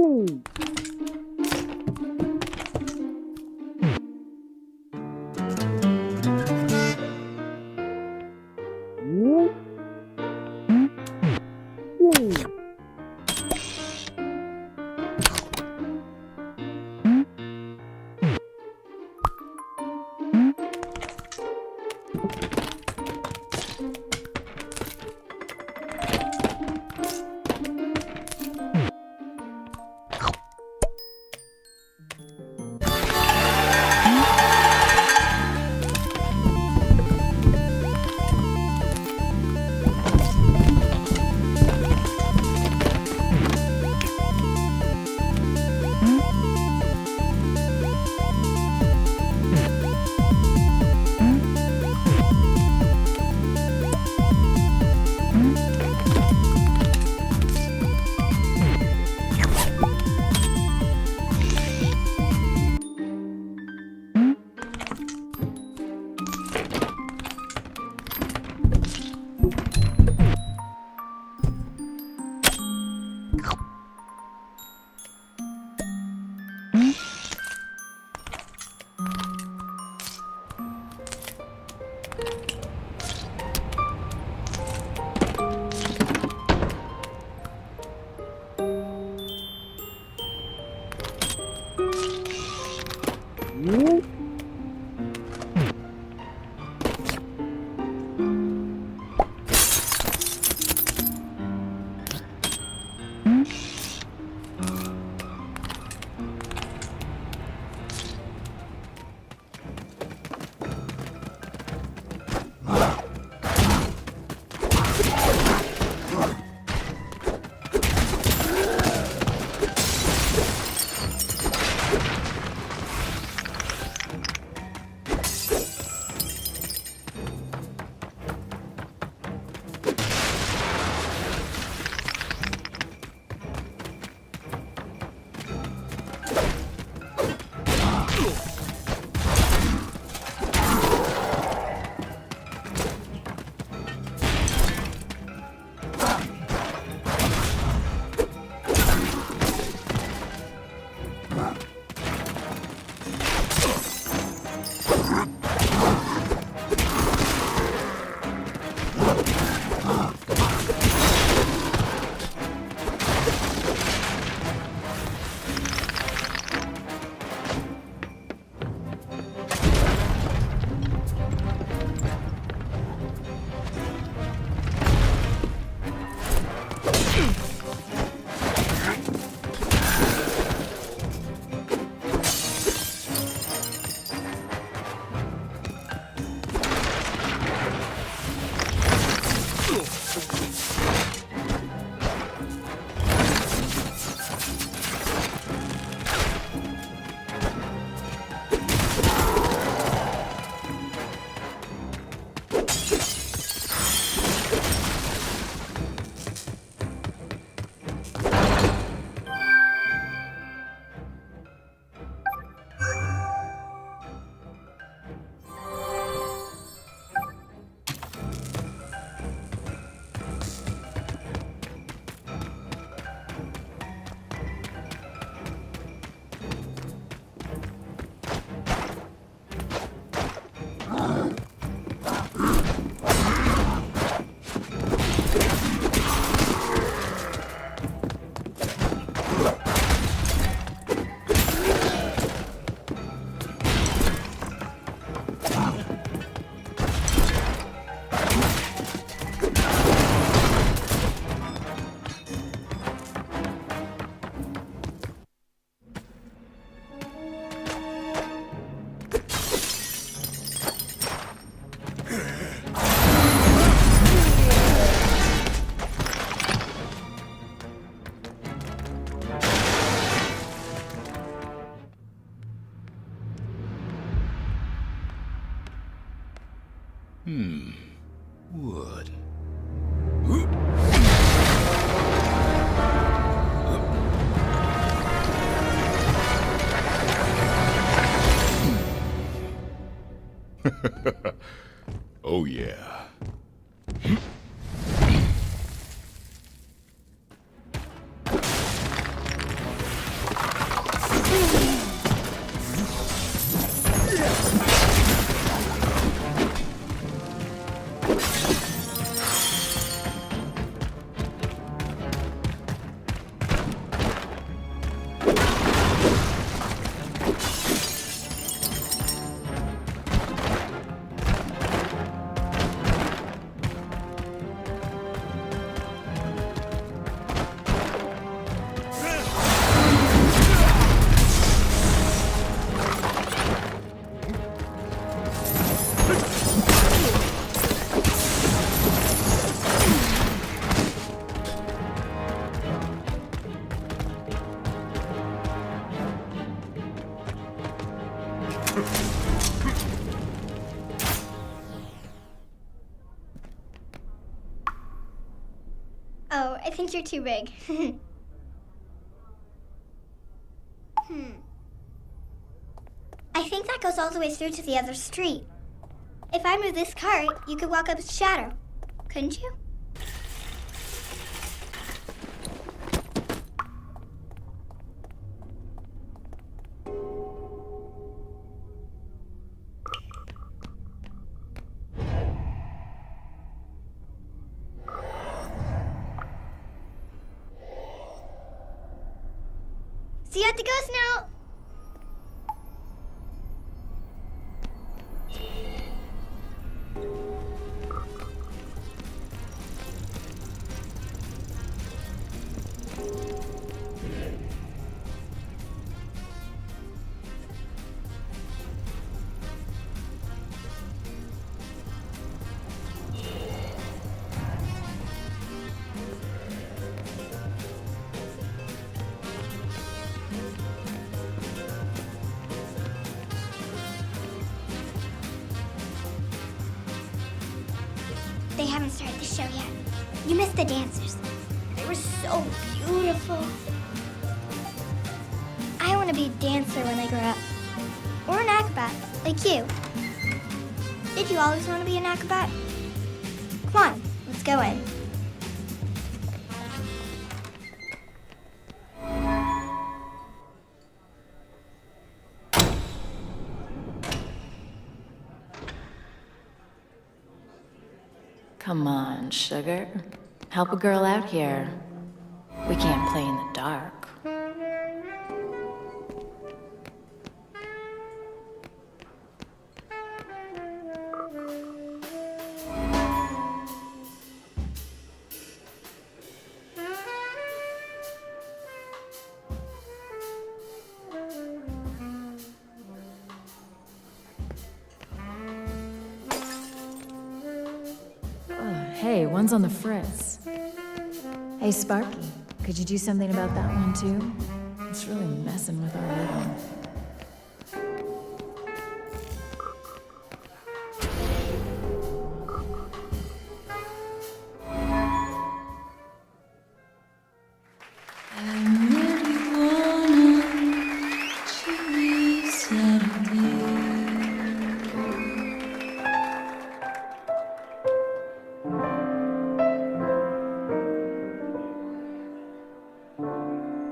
Wood. Oh, yeah. Oh, I think you're too big. I think that goes all the way through to the other street. If I move this cart, you could walk up its shadow. Couldn't you? See you at the ghost now. They haven't started the show yet. You missed the dancers. They were so beautiful. I want to be a dancer when I grow up. Or an acrobat, like you. Did you always want to be an acrobat? Come on, let's go in. Come on, sugar. Help a girl out here. We can't play in the dark. Hey, one's on the fritz. Hey, Sparky, could you do something about that one, too? It's really messing with our rhythm.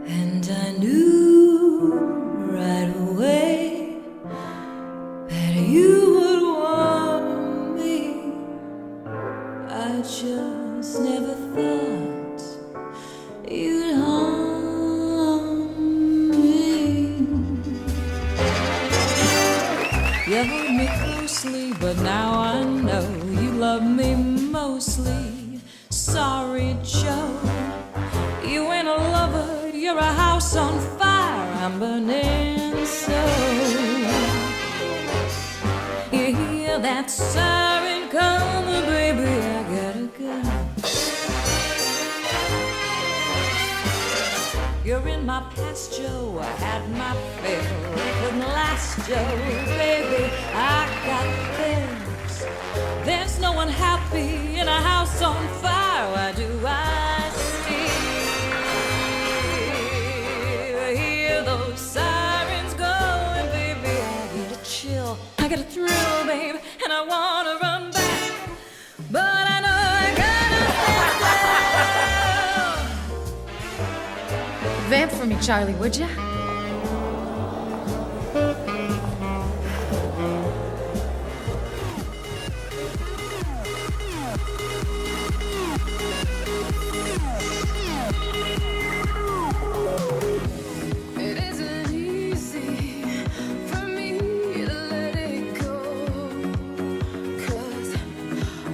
And I knew right away that you would want me. I just never thought you'd harm me. You hold me closely, but now I know you love me mostly. Sorry, Joe, you ain't a lover, you're a house on fire, I'm burning so. You hear that siren coming, baby, I gotta go. You're in my past, Joe, I had my fill, it couldn't last, Joe, baby, I got bills. There's no one happy in a house on fire, why do I hear those sirens going, baby, I get a chill, I get a thrill, babe, and I wanna run back, but I know I gotta stand down. Vamp for me, Charlie, would ya? It isn't easy for me to let it go, 'cause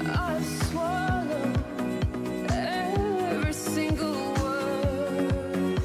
I've swallowed every single word,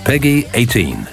Peggy 18.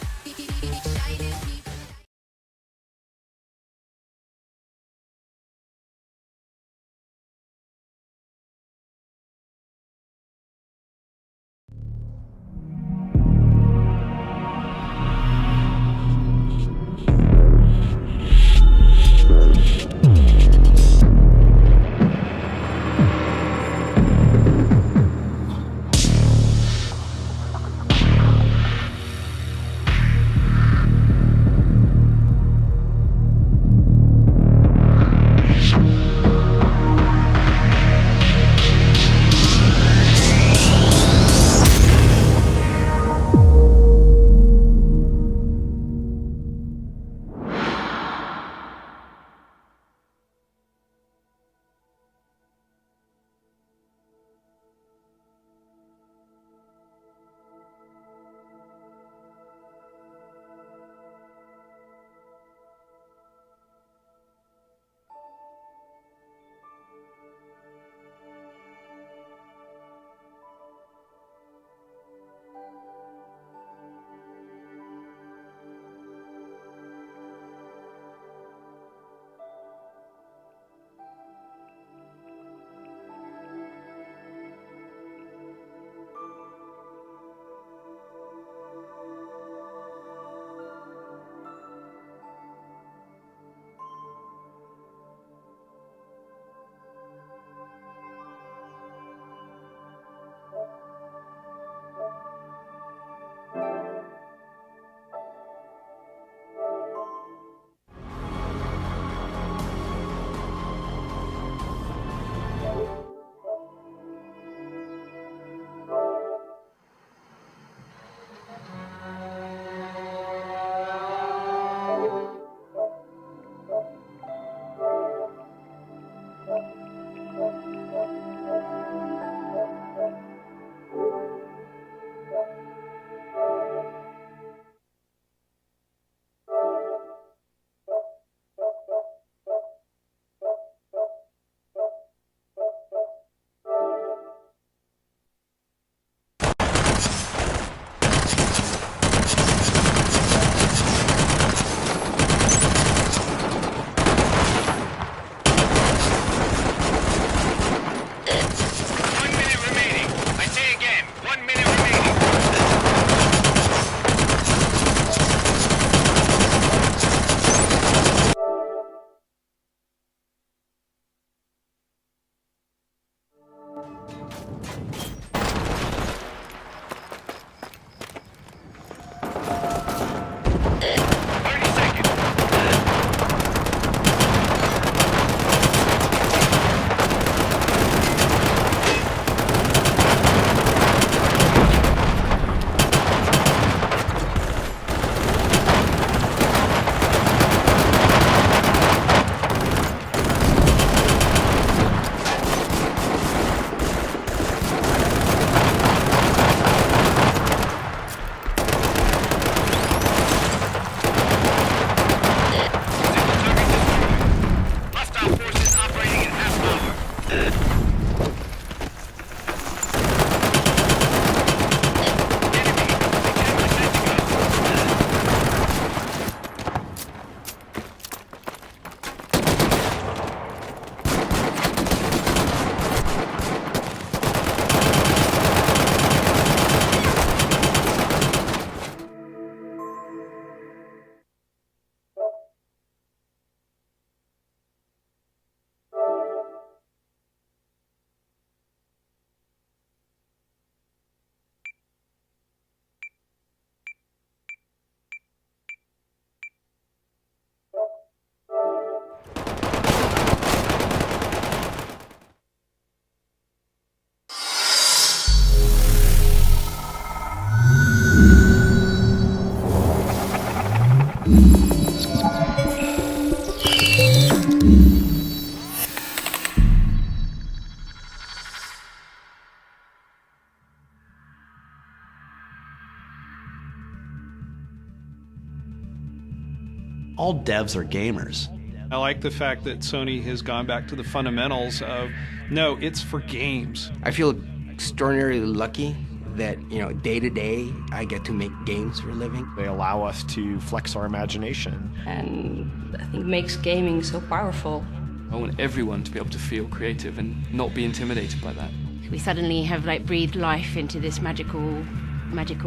all devs are gamers. I like the fact that Sony has gone back to the fundamentals of, no, it's for games. I feel extraordinarily lucky that, day to day, I get to make games for a living. They allow us to flex our imagination. And I think makes gaming so powerful. I want everyone to be able to feel creative and not be intimidated by that. We suddenly have breathed life into this magical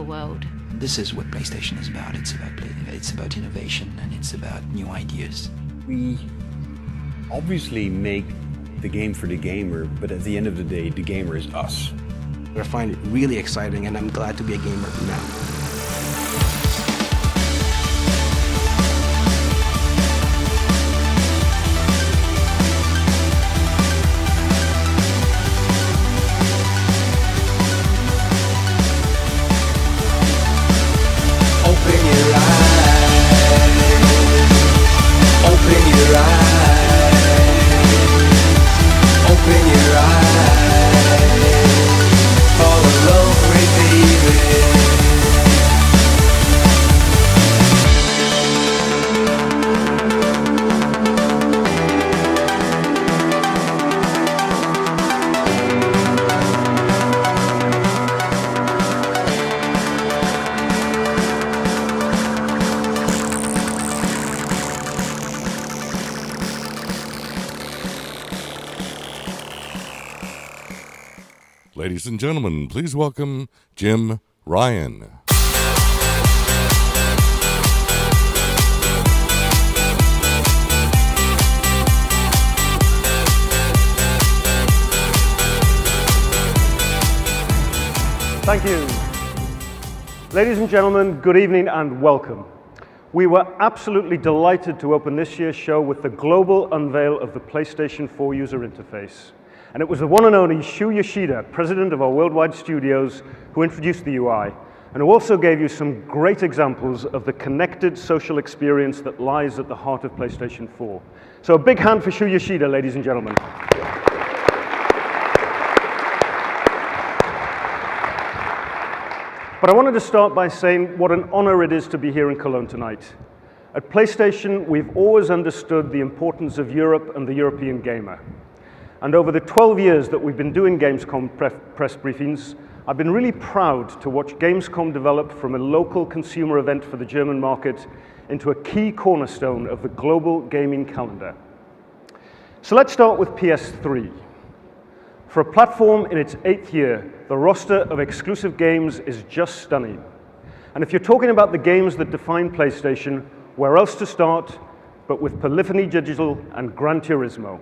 world. This is what PlayStation is about. It's about innovation and it's about new ideas. We obviously make the game for the gamer, but at the end of the day, the gamer is us. I find it really exciting, and I'm glad to be a gamer now. Open your eyes. Open your eyes. Open your eyes. Fall in love with baby. Ladies and gentlemen, please welcome Jim Ryan. Thank you. Ladies and gentlemen, good evening and welcome. We were absolutely delighted to open this year's show with the global unveil of the PlayStation 4 user interface. And it was the one and only Shu Yoshida, president of our worldwide studios, who introduced the UI, and who also gave you some great examples of the connected social experience that lies at the heart of PlayStation 4. So a big hand for Shu Yoshida, ladies and gentlemen. But I wanted to start by saying what an honor it is to be here in Cologne tonight. At PlayStation, we've always understood the importance of Europe and the European gamer. And over the 12 years that we've been doing Gamescom press briefings, I've been really proud to watch Gamescom develop from a local consumer event for the German market into a key cornerstone of the global gaming calendar. So let's start with PS3. For a platform in its 8th year, the roster of exclusive games is just stunning. And if you're talking about the games that define PlayStation, where else to start but with Polyphony Digital and Gran Turismo.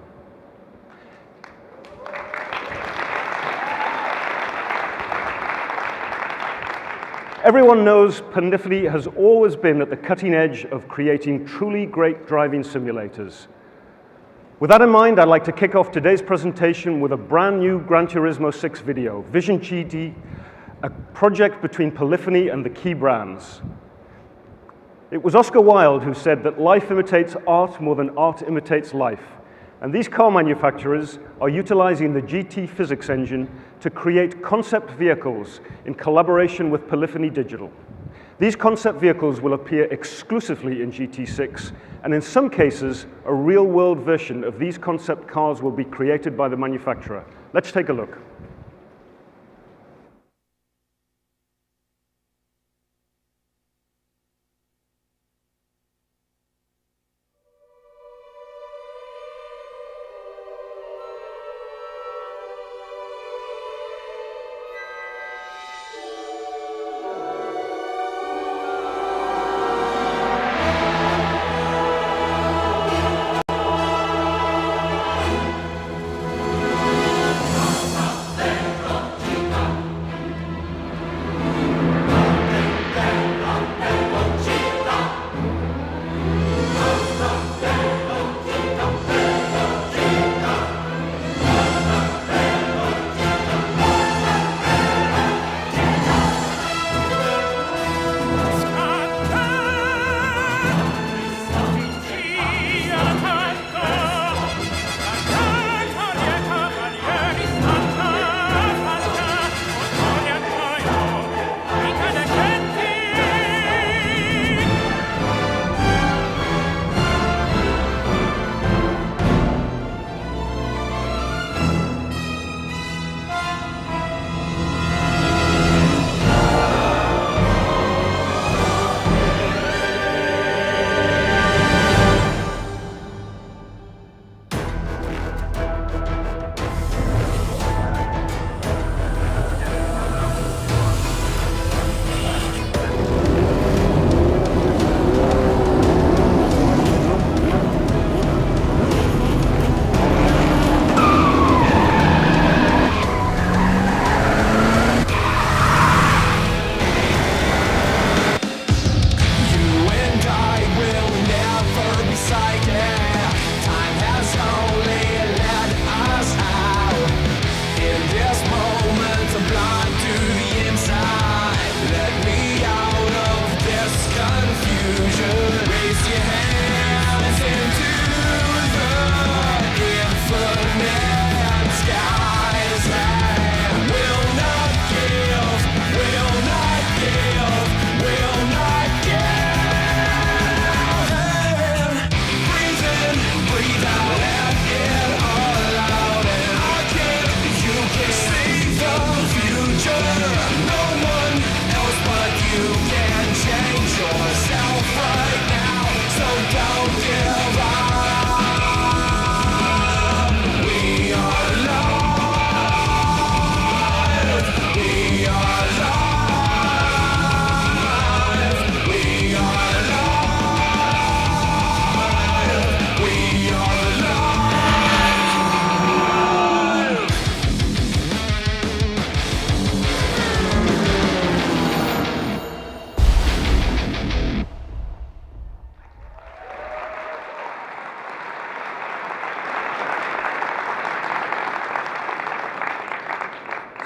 Everyone knows Polyphony has always been at the cutting edge of creating truly great driving simulators. With that in mind, I'd like to kick off today's presentation with a brand new Gran Turismo 6 video, Vision GT, a project between Polyphony and the key brands. It was Oscar Wilde who said that life imitates art more than art imitates life. And these car manufacturers are utilizing the GT physics engine to create concept vehicles in collaboration with Polyphony Digital. These concept vehicles will appear exclusively in GT6, and in some cases, a real-world version of these concept cars will be created by the manufacturer. Let's take a look.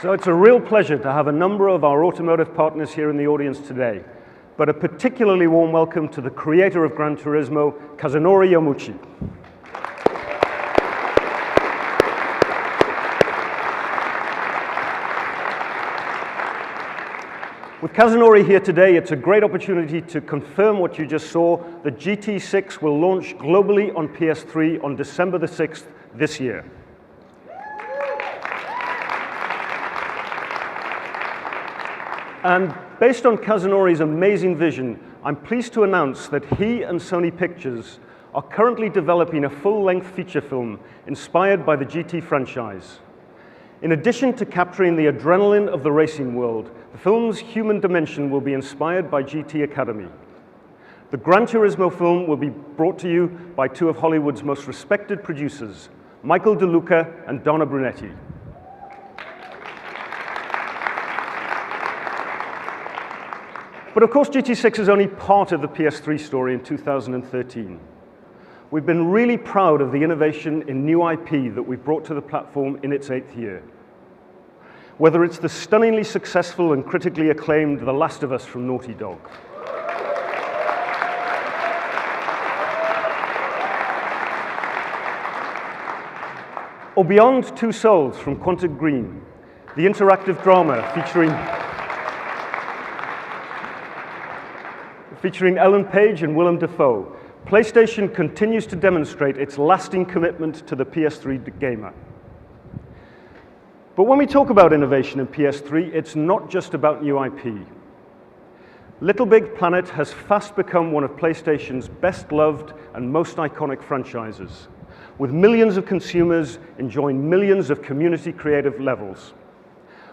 So it's a real pleasure to have a number of our automotive partners here in the audience today, but a particularly warm welcome to the creator of Gran Turismo, Kazunori Yamauchi. With Kazunori here today, it's a great opportunity to confirm what you just saw. The GT6 will launch globally on PS3 on December the 6th this year. And based on Kazunori's amazing vision, I'm pleased to announce that he and Sony Pictures are currently developing a full-length feature film inspired by the GT franchise. In addition to capturing the adrenaline of the racing world, the film's human dimension will be inspired by GT Academy. The Gran Turismo film will be brought to you by two of Hollywood's most respected producers, Michael De Luca and Donna Brunetti. But of course, GT6 is only part of the PS3 story in 2013. We've been really proud of the innovation in new IP that we've brought to the platform in its 8th year. Whether it's the stunningly successful and critically acclaimed The Last of Us from Naughty Dog, or Beyond Two Souls from Quantic Dream, the interactive drama featuring Ellen Page and Willem Dafoe, PlayStation continues to demonstrate its lasting commitment to the PS3 gamer. But when we talk about innovation in PS3, it's not just about new IP. Little Big Planet has fast become one of PlayStation's best-loved and most iconic franchises, with millions of consumers enjoying millions of community creative levels.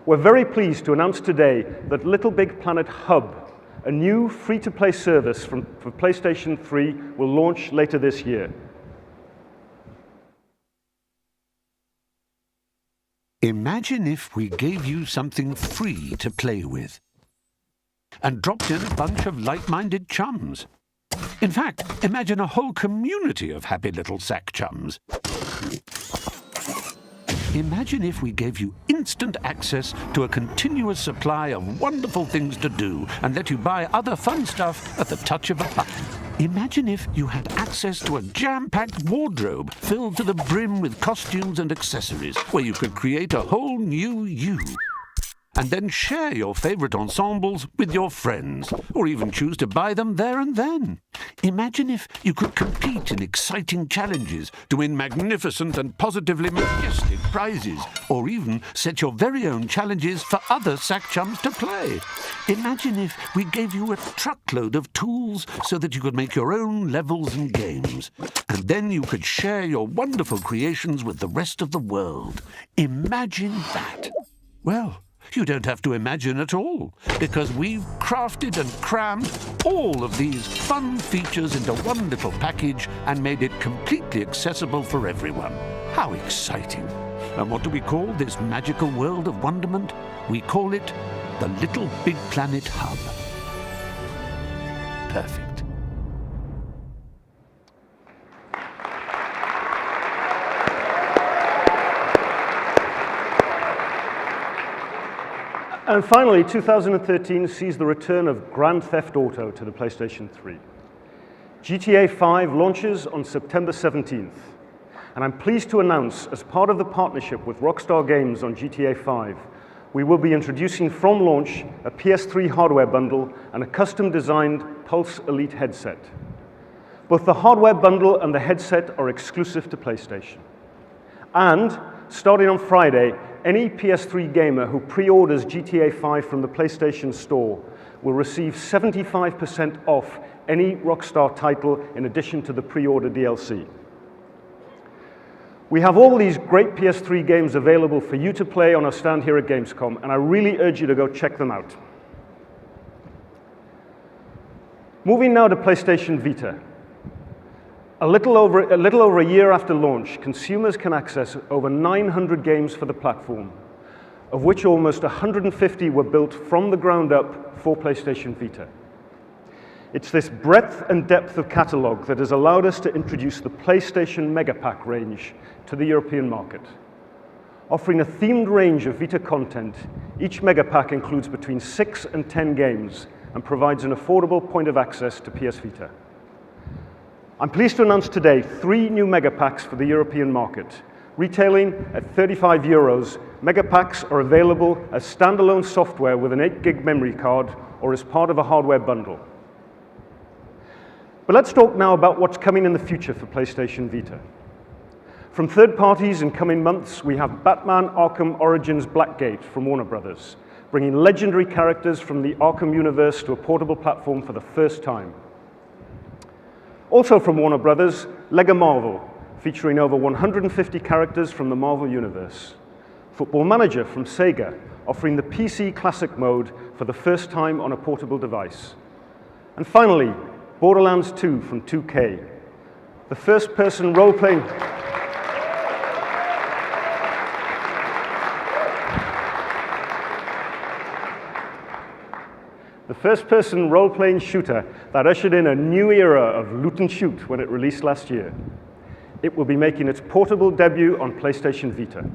We're very pleased to announce today that Little Big Planet Hub, a new free-to-play service for PlayStation 3, will launch later this year. Imagine if we gave you something free to play with and dropped in a bunch of like-minded chums. In fact, imagine a whole community of happy little sack chums. Imagine if we gave you instant access to a continuous supply of wonderful things to do and let you buy other fun stuff at the touch of a button. Imagine if you had access to a jam-packed wardrobe filled to the brim with costumes and accessories, where you could create a whole new you. And then share your favorite ensembles with your friends, or even choose to buy them there and then. Imagine if you could compete in exciting challenges to win magnificent and positively majestic prizes, or even set your very own challenges for other sack chums to play. Imagine if we gave you a truckload of tools so that you could make your own levels and games, and then you could share your wonderful creations with the rest of the world. Imagine that. Well, you don't have to imagine at all, because we've crafted and crammed all of these fun features into one little package and made it completely accessible for everyone. How exciting! And what do we call this magical world of wonderment? We call it the Little Big Planet Hub. Perfect. And finally, 2013 sees the return of Grand Theft Auto to the PlayStation 3. GTA 5 launches on September 17th, and I'm pleased to announce, as part of the partnership with Rockstar Games on GTA 5, we will be introducing from launch a PS3 hardware bundle and a custom-designed Pulse Elite headset. Both the hardware bundle and the headset are exclusive to PlayStation. And starting on Friday, any PS3 gamer who pre-orders GTA 5 from the PlayStation Store will receive 75% off any Rockstar title in addition to the pre-order DLC. We have all these great PS3 games available for you to play on our stand here at Gamescom, and I really urge you to go check them out. Moving now to PlayStation Vita. A little over a year after launch, consumers can access over 900 games for the platform, of which almost 150 were built from the ground up for PlayStation Vita. It's this breadth and depth of catalog that has allowed us to introduce the PlayStation Mega Pack range to the European market. Offering a themed range of Vita content, each mega pack includes between 6 and 10 games and provides an affordable point of access to PS Vita. I'm pleased to announce today 3 new mega packs for the European market. Retailing at €35, mega packs are available as standalone software with an 8 gig memory card or as part of a hardware bundle. But let's talk now about what's coming in the future for PlayStation Vita. From third parties in coming months, we have Batman Arkham Origins Blackgate from Warner Brothers, bringing legendary characters from the Arkham universe to a portable platform for the first time. Also from Warner Brothers, LEGO Marvel, featuring over 150 characters from the Marvel universe. Football Manager from Sega, offering the PC Classic mode for the first time on a portable device. And finally, Borderlands 2 from 2K, the first-person role-playing... The first-person role-playing shooter that ushered in a new era of loot and shoot when it released last year. It will be making its portable debut on PlayStation Vita.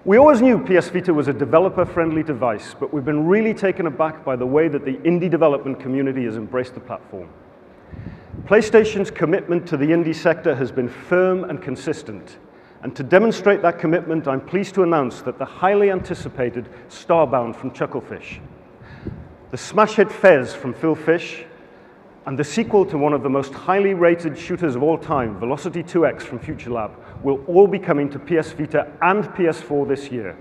We always knew PS Vita was a developer-friendly device, but we've been really taken aback by the way that the indie development community has embraced the platform. PlayStation's commitment to the indie sector has been firm and consistent. And to demonstrate that commitment, I'm pleased to announce that the highly anticipated Starbound from Chucklefish, the smash hit Fez from Phil Fish, and the sequel to one of the most highly rated shooters of all time, Velocity 2X from Future Lab, will all be coming to PS Vita and PS4 this year.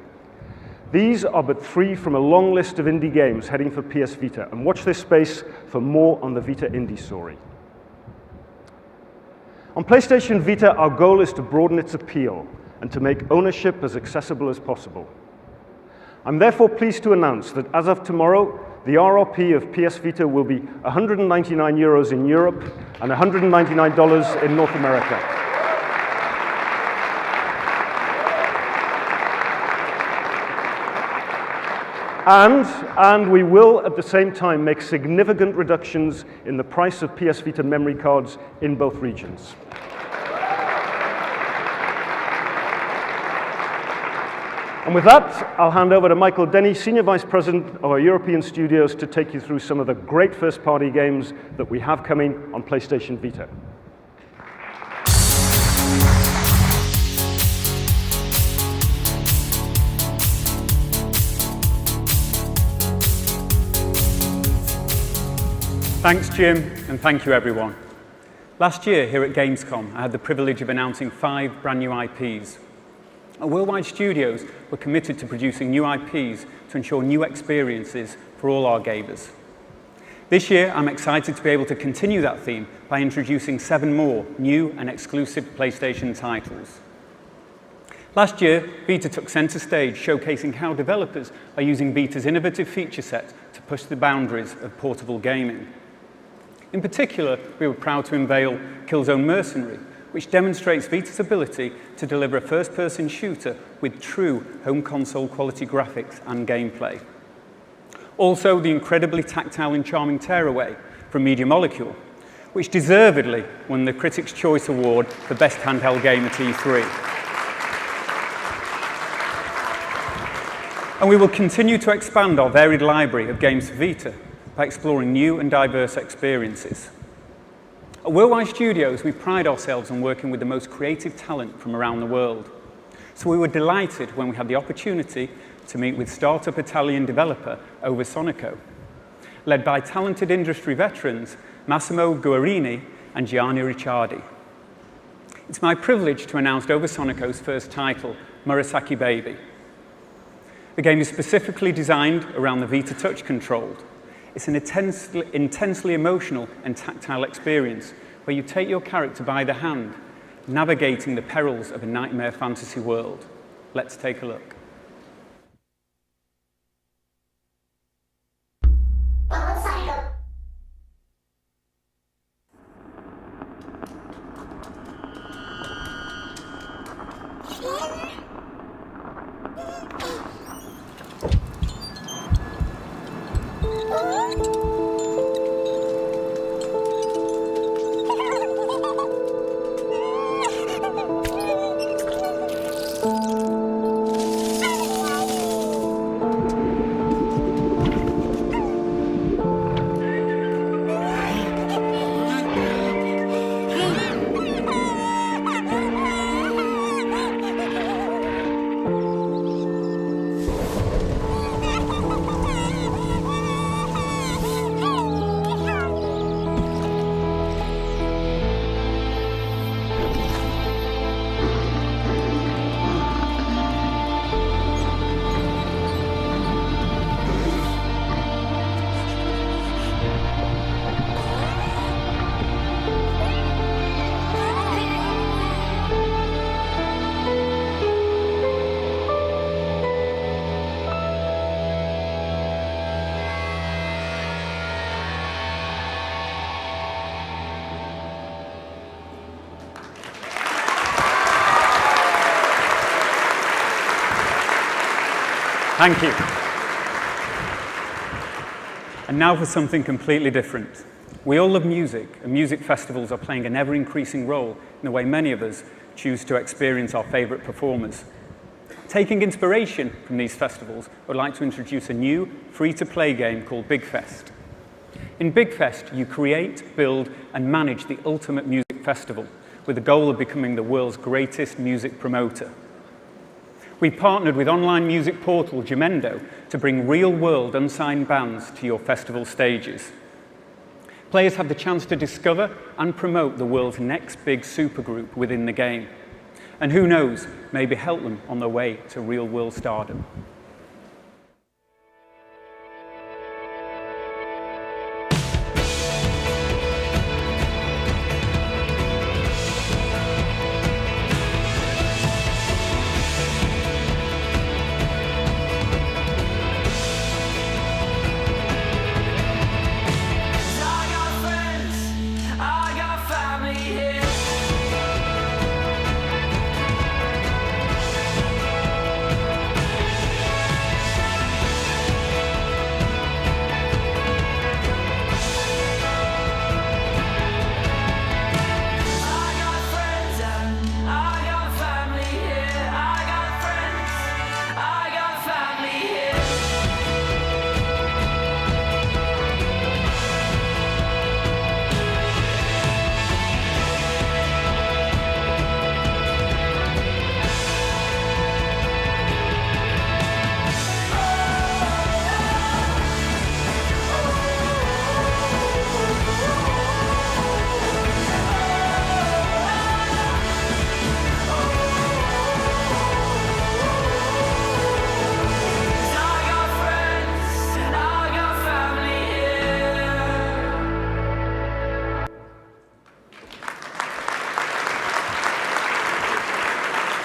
These are but 3 from a long list of indie games heading for PS Vita, and watch this space for more on the Vita indie story. On PlayStation Vita, our goal is to broaden its appeal and to make ownership as accessible as possible. I'm therefore pleased to announce that as of tomorrow, the RRP of PS Vita will be €199 in Europe and $199 in North America. And we will, at the same time, make significant reductions in the price of PS Vita memory cards in both regions. And with that, I'll hand over to Michael Denny, Senior Vice President of our European studios, to take you through some of the great first-party games that we have coming on PlayStation Vita. Thanks, Jim, and thank you, everyone. Last year, here at Gamescom, I had the privilege of announcing 5 brand new IPs. At Worldwide Studios, we're committed to producing new IPs to ensure new experiences for all our gamers. This year, I'm excited to be able to continue that theme by introducing 7 more new and exclusive PlayStation titles. Last year, Vita took center stage, showcasing how developers are using Vita's innovative feature set to push the boundaries of portable gaming. In particular, we were proud to unveil Killzone Mercenary, which demonstrates Vita's ability to deliver a first-person shooter with true home console quality graphics and gameplay. Also, the incredibly tactile and charming Tearaway from Media Molecule, which deservedly won the Critics' Choice Award for Best Handheld Game at E3. And we will continue to expand our varied library of games for Vita by exploring new and diverse experiences. At Worldwide Studios, we pride ourselves on working with the most creative talent from around the world. So we were delighted when we had the opportunity to meet with startup Italian developer Oversonico, led by talented industry veterans Massimo Guarini and Gianni Ricciardi. It's my privilege to announce Oversonico's first title, Murasaki Baby. The game is specifically designed around the Vita Touch controlled. It's an intensely emotional and tactile experience where you take your character by the hand, navigating the perils of a nightmare fantasy world. Let's take a look. Thank you. And now for something completely different. We all love music, and music festivals are playing an ever-increasing role in the way many of us choose to experience our favourite performers. Taking inspiration from these festivals, I would like to introduce a new free-to-play game called Big Fest. In Big Fest, you create, build, and manage the ultimate music festival with the goal of becoming the world's greatest music promoter. We partnered with online music portal Jamendo to bring real-world unsigned bands to your festival stages. Players have the chance to discover and promote the world's next big supergroup within the game. And who knows, maybe help them on their way to real-world stardom.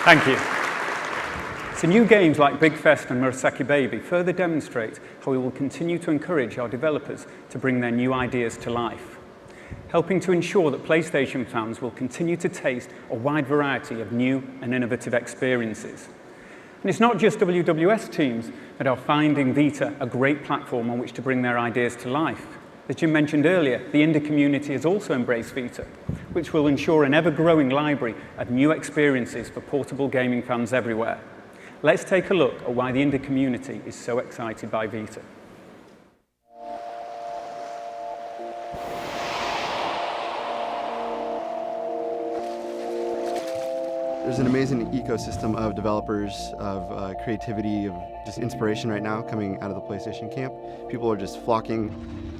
Thank you. So new games like Big Fest and Murasaki Baby further demonstrate how we will continue to encourage our developers to bring their new ideas to life, helping to ensure that PlayStation fans will continue to taste a wide variety of new and innovative experiences. And it's not just WWS teams that are finding Vita a great platform on which to bring their ideas to life. As Jim mentioned earlier, the indie community has also embraced Vita, which will ensure an ever-growing library of new experiences for portable gaming fans everywhere. Let's take a look at why the indie community is so excited by Vita. There's an amazing ecosystem of developers, of creativity, of just inspiration right now coming out of the PlayStation camp. People are just flocking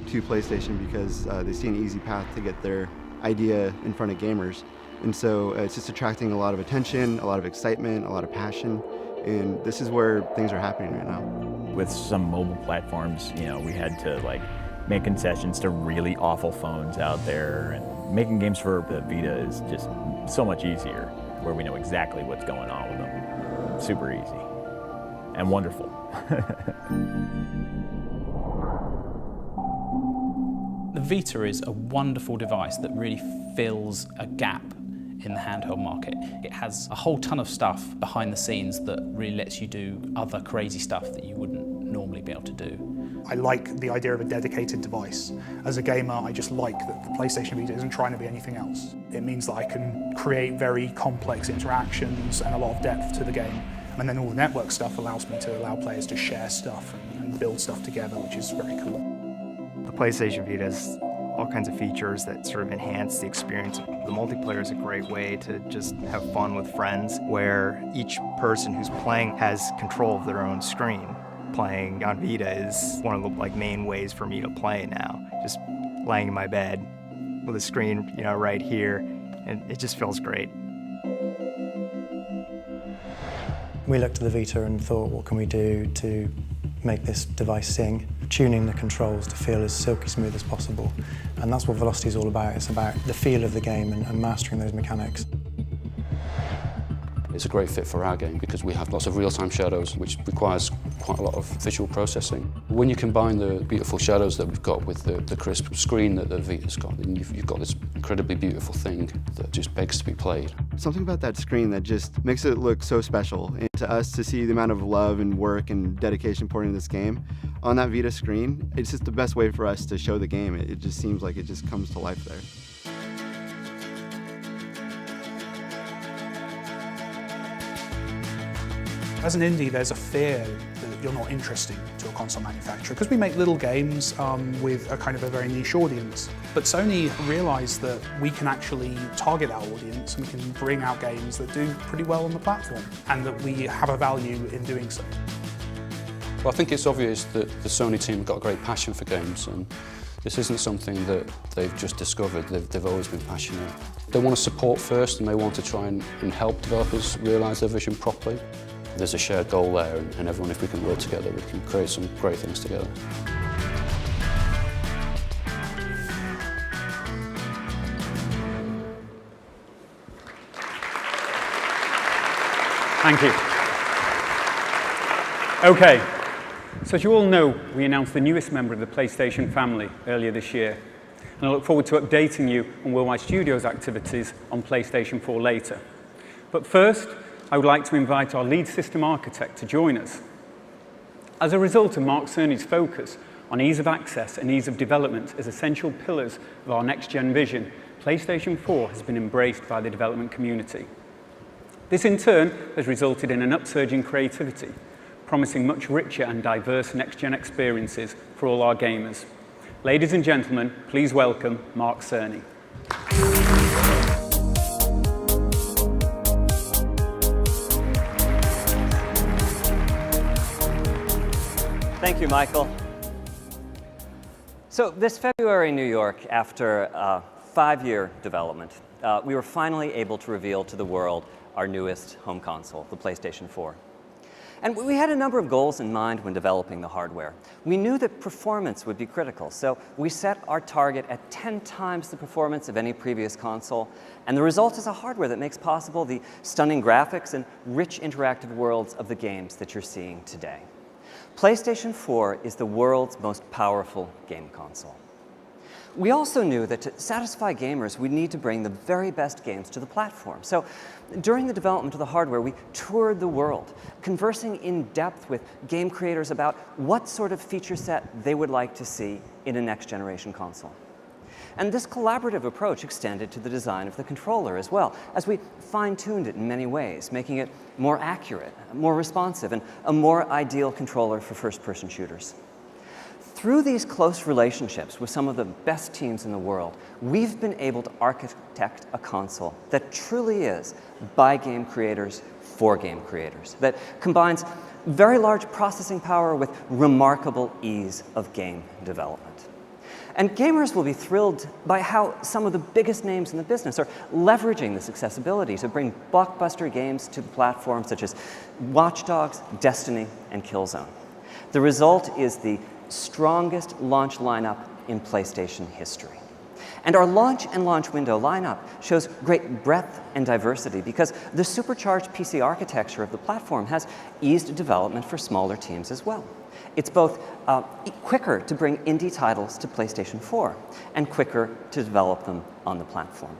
to PlayStation because they see an easy path to get their idea in front of gamers. And so it's just attracting a lot of attention, a lot of excitement, a lot of passion. And this is where things are happening right now. With some mobile platforms, you know, we had to make concessions to really awful phones out there, and making games for the Vita is just so much easier, where we know exactly what's going on with them. Super easy and wonderful. The Vita is a wonderful device that really fills a gap in the handheld market. It has a whole ton of stuff behind the scenes that really lets you do other crazy stuff that you wouldn't normally be able to do. I like the idea of a dedicated device. As a gamer, I just like that the PlayStation Vita isn't trying to be anything else. It means that I can create very complex interactions and a lot of depth to the game. And then all the network stuff allows me to allow players to share stuff and build stuff together, which is very cool. The PlayStation Vita has all kinds of features that sort of enhance the experience. The multiplayer is a great way to just have fun with friends, where each person who's playing has control of their own screen. Playing on Vita is one of the main ways for me to play now. Just laying in my bed with a screen, right here, and it just feels great. We looked at the Vita and thought, what can we do to make this device sing? Tuning the controls to feel as silky smooth as possible. And that's what Velocity is all about. It's about the feel of the game and mastering those mechanics. It's a great fit for our game because we have lots of real-time shadows, which requires quite a lot of visual processing. When you combine the beautiful shadows that we've got with the crisp screen that the Vita's got, then you've got this incredibly beautiful thing that just begs to be played. Something about that screen that just makes it look so special. And to us, to see the amount of love and work and dedication poured into this game on that Vita screen, it's just the best way for us to show the game. It just seems like it just comes to life there. As an indie, there's a fear that you're not interesting to a console manufacturer because we make little games with a kind of a very niche audience. But Sony realized that we can actually target that audience and we can bring out games that do pretty well on the platform and that we have a value in doing so. Well, I think it's obvious that the Sony team have got a great passion for games, and this isn't something that they've just discovered. They've always been passionate. They want to support first, and they want to try and help developers realise their vision properly. There's a shared goal there, and everyone, if we can work together, we can create some great things together. Thank you. Okay, so as you all know, we announced the newest member of the PlayStation family earlier this year, and I look forward to updating you on Worldwide Studios' activities on PlayStation 4 later. But first, I would like to invite our lead system architect to join us. As a result of Mark Cerny's focus on ease of access and ease of development as essential pillars of our next-gen vision, PlayStation 4 has been embraced by the development community. This in turn has resulted in an upsurge in creativity, promising much richer and diverse next-gen experiences for all our gamers. Ladies and gentlemen, please welcome Mark Cerny. Thank you, Michael. So this February in New York, after a 5-year development, we were finally able to reveal to the world our newest home console, the PlayStation 4. And we had a number of goals in mind when developing the hardware. We knew that performance would be critical, so we set our target at 10 times the performance of any previous console, and the result is a hardware that makes possible the stunning graphics and rich interactive worlds of the games that you're seeing today. PlayStation 4 is the world's most powerful game console. We also knew that to satisfy gamers, we'd need to bring the very best games to the platform. So during the development of the hardware, we toured the world, conversing in depth with game creators about what sort of feature set they would like to see in a next-generation console. And this collaborative approach extended to the design of the controller as well, as we fine-tuned it in many ways, making it more accurate, more responsive, and a more ideal controller for first-person shooters. Through these close relationships with some of the best teams in the world, we've been able to architect a console that truly is by game creators for game creators, that combines very large processing power with remarkable ease of game development. And gamers will be thrilled by how some of the biggest names in the business are leveraging this accessibility to bring blockbuster games to the platform such as Watch Dogs, Destiny, and Killzone. The result is the strongest launch lineup in PlayStation history. And our launch and launch window lineup shows great breadth and diversity because the supercharged PC architecture of the platform has eased development for smaller teams as well. It's both quicker to bring indie titles to PlayStation 4 and quicker to develop them on the platform.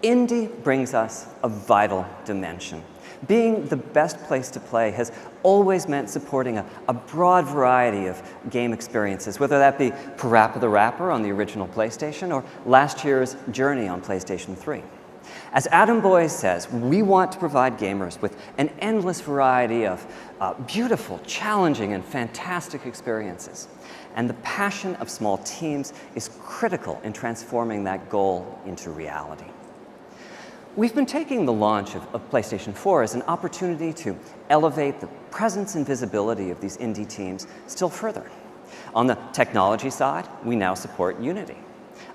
Indie brings us a vital dimension. Being the best place to play has always meant supporting a broad variety of game experiences, whether that be Parappa the Rapper on the original PlayStation or last year's Journey on PlayStation 3. As Adam Boyes says, we want to provide gamers with an endless variety of beautiful, challenging, and fantastic experiences. And the passion of small teams is critical in transforming that goal into reality. We've been taking the launch of PlayStation 4 as an opportunity to elevate the presence and visibility of these indie teams still further. On the technology side, we now support Unity.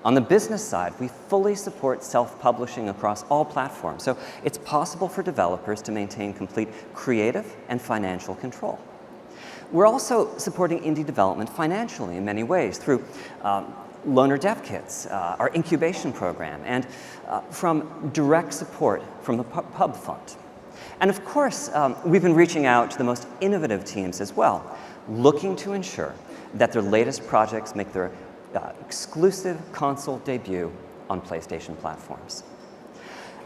On the business side, we fully support self-publishing across all platforms, so it's possible for developers to maintain complete creative and financial control. We're also supporting indie development financially in many ways through loaner dev kits, our incubation program, and from direct support from the Pub Fund. And of course, we've been reaching out to the most innovative teams as well, looking to ensure that their latest projects make their exclusive console debut on PlayStation platforms.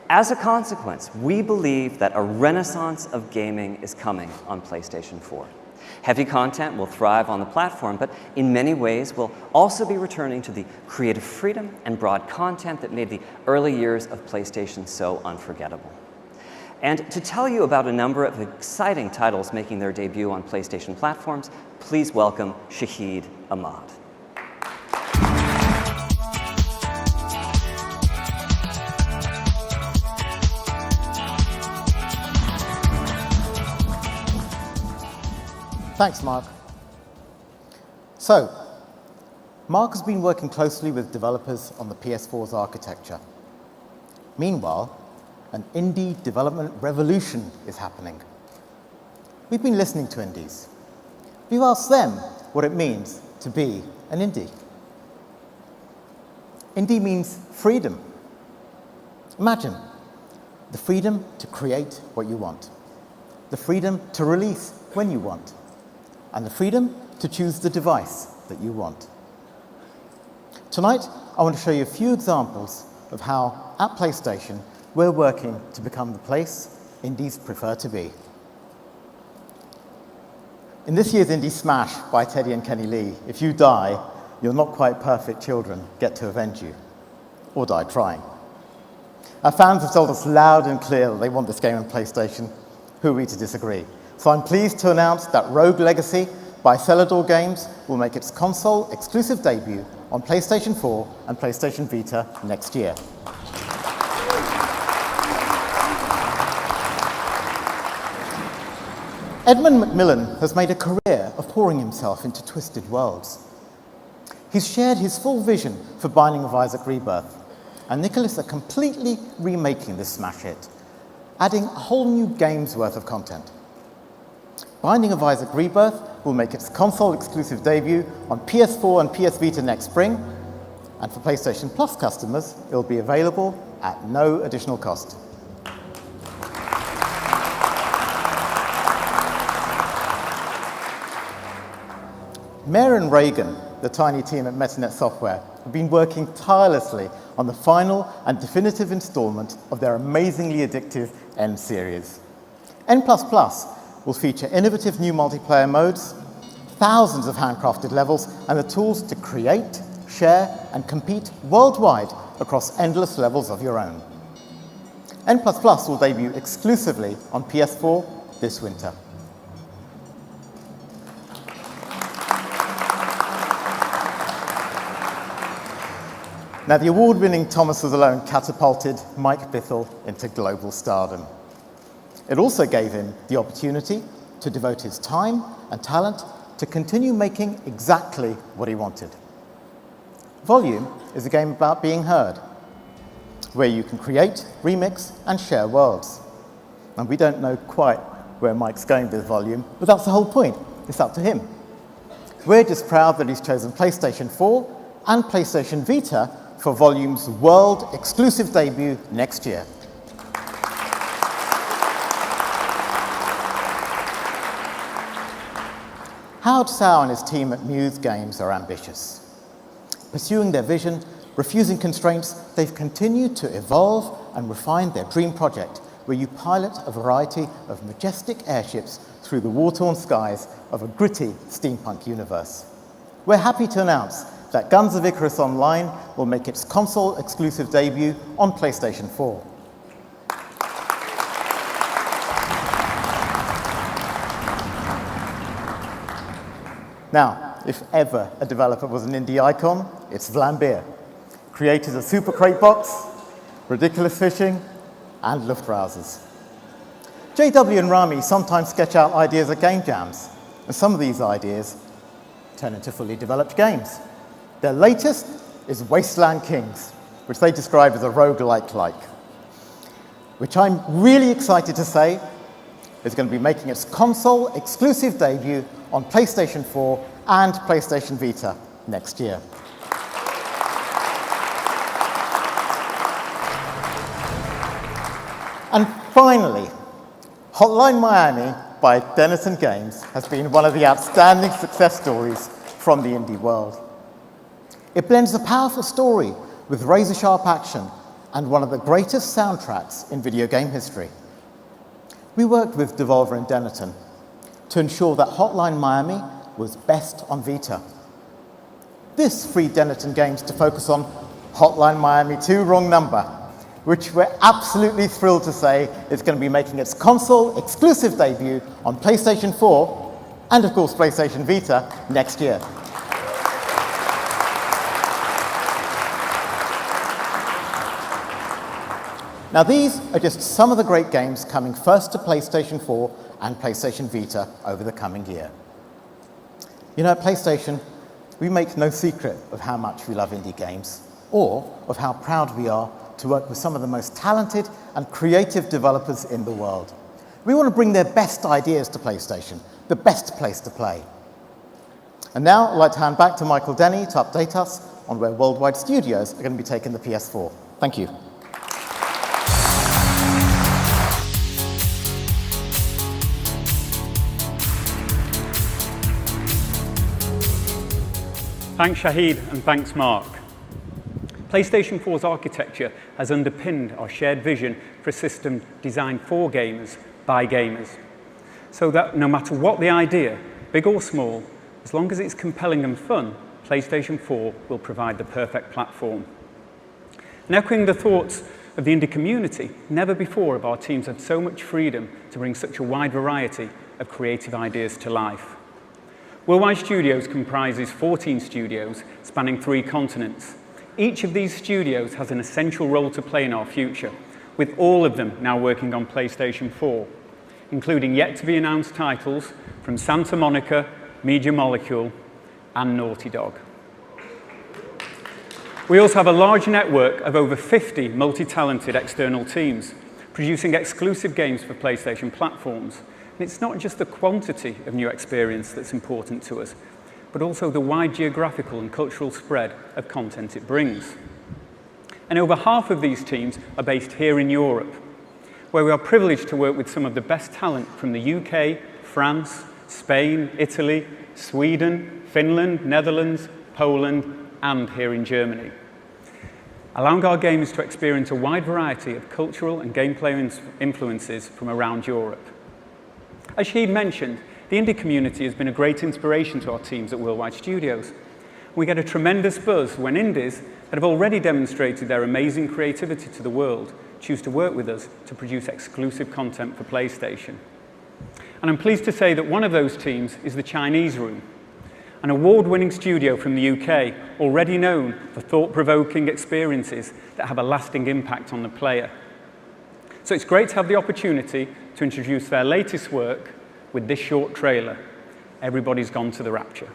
As a consequence, we believe that a renaissance of gaming is coming on PlayStation 4. Heavy content will thrive on the platform, but in many ways will also be returning to the creative freedom and broad content that made the early years of PlayStation so unforgettable. And to tell you about a number of exciting titles making their debut on PlayStation platforms, please welcome Shahid Ahmad. Thanks, Mark. So, Mark has been working closely with developers on the PS4's architecture. Meanwhile, an indie development revolution is happening. We've been listening to indies. We've asked them what it means to be an indie. Indie means freedom. Imagine the freedom to create what you want, the freedom to release when you want, and the freedom to choose the device that you want. Tonight, I want to show you a few examples of how, at PlayStation, we're working to become the place indies prefer to be. In this year's Indie Smash by Teddy and Kenny Lee, if you die, your not quite perfect children get to avenge you, or die trying. Our fans have told us loud and clear that they want this game on PlayStation. Who are we to disagree? So I'm pleased to announce that Rogue Legacy by Celador Games will make its console exclusive debut on PlayStation 4 and PlayStation Vita next year. Edmund Macmillan has made a career of pouring himself into twisted worlds. He's shared his full vision for Binding of Isaac Rebirth, and Nicholas are completely remaking this smash hit, adding a whole new game's worth of content. Binding of Isaac Rebirth will make its console-exclusive debut on PS4 and PS Vita next spring, and for PlayStation Plus customers, it will be available at no additional cost. Mayor and Reagan, the tiny team at Metanet Software, have been working tirelessly on the final and definitive installment of their amazingly addictive N series. N++ will feature innovative new multiplayer modes, thousands of handcrafted levels, and the tools to create, share, and compete worldwide across endless levels of your own. N++ will debut exclusively on PS4 this winter. Now, the award-winning Thomas Was Alone catapulted Mike Bithell into global stardom. It also gave him the opportunity to devote his time and talent to continue making exactly what he wanted. Volume is a game about being heard, where you can create, remix, and share worlds. And we don't know quite where Mike's going with Volume, but that's the whole point. It's up to him. We're just proud that he's chosen PlayStation 4 and PlayStation Vita for Volume's world exclusive debut next year. Howard Tsao and his team at Muse Games are ambitious. Pursuing their vision, refusing constraints, they've continued to evolve and refine their dream project, where you pilot a variety of majestic airships through the war-torn skies of a gritty steampunk universe. We're happy to announce that Guns of Icarus Online will make its console-exclusive debut on PlayStation 4. Now, if ever a developer was an indie icon, it's Vlambeer, creators of Super Crate Box, Ridiculous Fishing, and Luftrausers. JW and Rami sometimes sketch out ideas at game jams, and some of these ideas turn into fully developed games. Their latest is Wasteland Kings, which they describe as a roguelike, which I'm really excited to say is going to be making its console-exclusive debut on PlayStation 4 and PlayStation Vita next year. And finally, Hotline Miami by Denison Games has been one of the outstanding success stories from the indie world. It blends a powerful story with razor-sharp action and one of the greatest soundtracks in video game history. We worked with Devolver and Denison to ensure that Hotline Miami was best on Vita. This freed Denison Games to focus on Hotline Miami 2 Wrong Number, which we're absolutely thrilled to say is going to be making its console exclusive debut on PlayStation 4 and, of course, PlayStation Vita next year. Now, these are just some of the great games coming first to PlayStation 4 and PlayStation Vita over the coming year. You know, at PlayStation, we make no secret of how much we love indie games or of how proud we are to work with some of the most talented and creative developers in the world. We want to bring their best ideas to PlayStation, the best place to play. And now I'd like to hand back to Michael Denny to update us on where worldwide studios are going to be taking the PS4. Thank you. Thanks, Shahid, and thanks, Mark. PlayStation 4's architecture has underpinned our shared vision for a system designed for gamers, by gamers, so that no matter what the idea, big or small, as long as it's compelling and fun, PlayStation 4 will provide the perfect platform. And echoing the thoughts of the indie community, never before have our teams had so much freedom to bring such a wide variety of creative ideas to life. Worldwide Studios comprises 14 studios spanning 3 continents. Each of these studios has an essential role to play in our future, with all of them now working on PlayStation 4, including yet-to-be-announced titles from Santa Monica, Media Molecule, and Naughty Dog. We also have a large network of over 50 multi-talented external teams, producing exclusive games for PlayStation platforms. And it's not just the quantity of new experience that's important to us, but also the wide geographical and cultural spread of content it brings. And over half of these teams are based here in Europe, where we are privileged to work with some of the best talent from the UK, France, Spain, Italy, Sweden, Finland, Netherlands, Poland, and here in Germany, allowing our gamers to experience a wide variety of cultural and gameplay influences from around Europe. As Shahid mentioned, the indie community has been a great inspiration to our teams at Worldwide Studios. We get a tremendous buzz when indies that have already demonstrated their amazing creativity to the world choose to work with us to produce exclusive content for PlayStation. And I'm pleased to say that one of those teams is the Chinese Room, an award-winning studio from the UK, already known for thought-provoking experiences that have a lasting impact on the player. So it's great to have the opportunity to introduce their latest work with this short trailer, Everybody's Gone to the Rapture.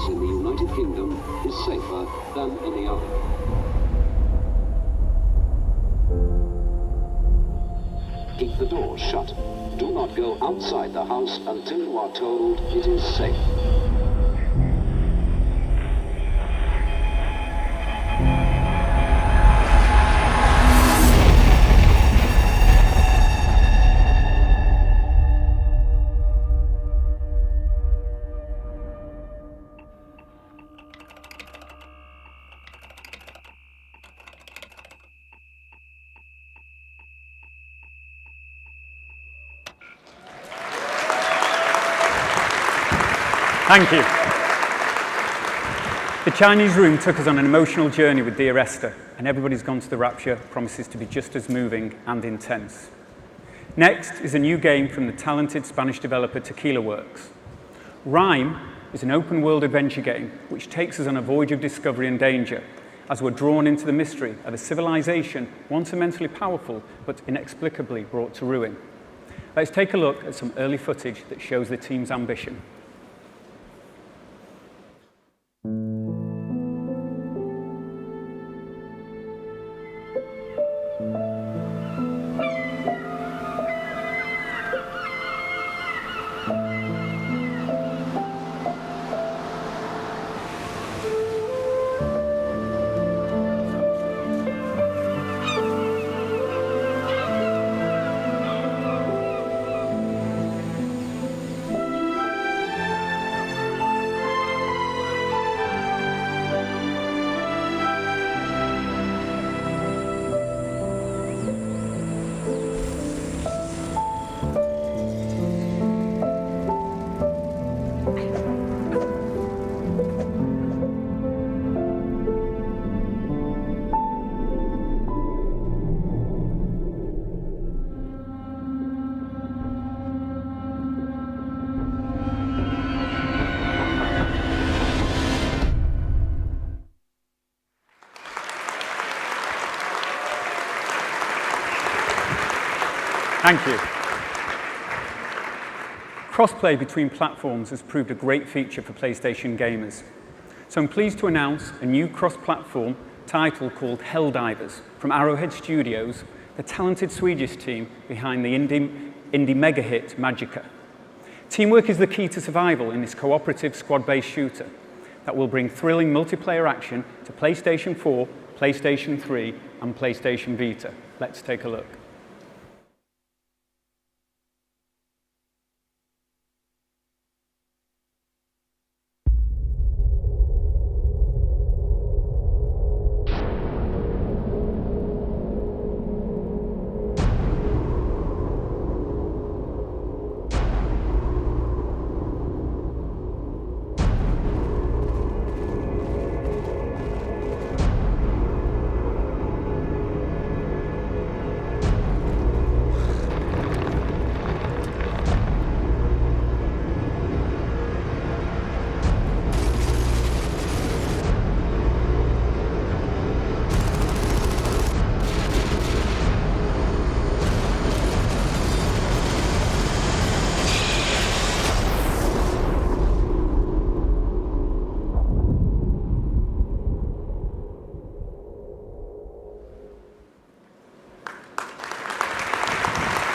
In the United Kingdom is safer than any other. Keep the doors shut. Do not go outside the house until you are told it is safe. Thank you. The Chinese room took us on an emotional journey with Dear Esther, and Everybody's Gone to the Rapture promises to be just as moving and intense. Next is a new game from the talented Spanish developer Tequila Works. Rime is an open-world adventure game which takes us on a voyage of discovery and danger as we're drawn into the mystery of a civilization once immensely powerful but inexplicably brought to ruin. Let's take a look at some early footage that shows the team's ambition. Thank you. Crossplay between platforms has proved a great feature for PlayStation gamers. So I'm pleased to announce a new cross-platform title called Helldivers from Arrowhead Studios, the talented Swedish team behind the indie mega hit Magicka. Teamwork is the key to survival in this cooperative squad-based shooter that will bring thrilling multiplayer action to PlayStation 4, PlayStation 3, and PlayStation Vita. Let's take a look.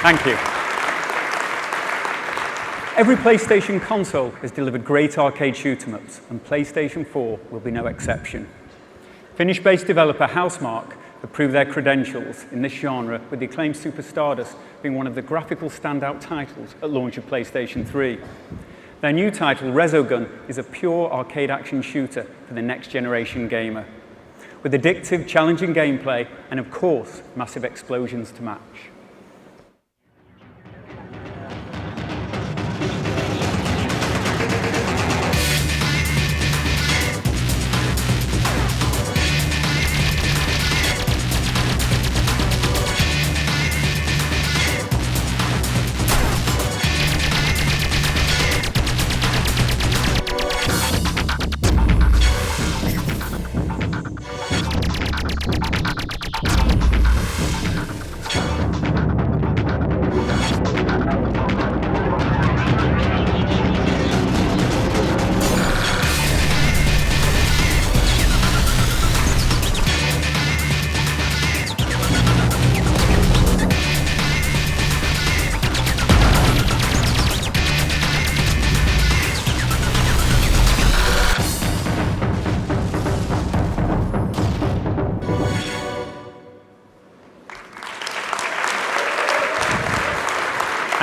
Thank you. Every PlayStation console has delivered great arcade shoot-'em-ups, and PlayStation 4 will be no exception. Finnish-based developer Housemarque have proved their credentials in this genre, with the acclaimed Super Stardust being one of the graphical standout titles at launch of PlayStation 3. Their new title, Resogun, is a pure arcade action shooter for the next-generation gamer, with addictive, challenging gameplay and, of course, massive explosions to match.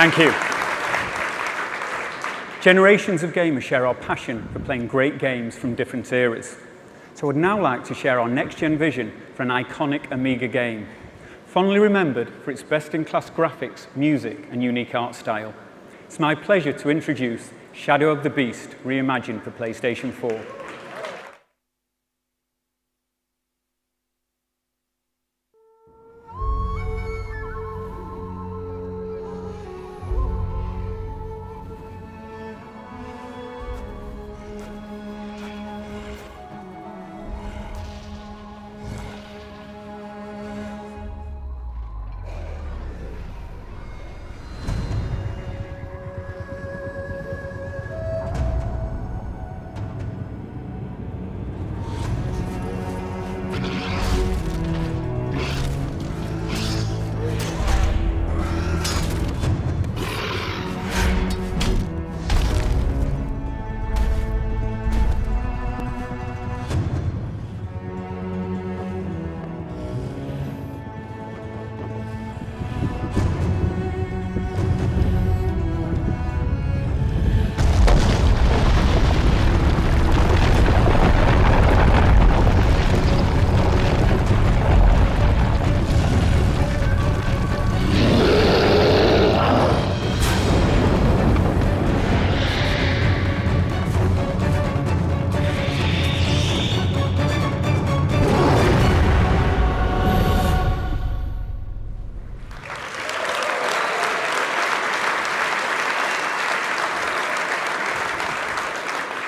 Thank you. Generations of gamers share our passion for playing great games from different eras. So I'd now like to share our next-gen vision for an iconic Amiga game, fondly remembered for its best-in-class graphics, music, and unique art style. it's my pleasure to introduce Shadow of the Beast, reimagined for PlayStation 4.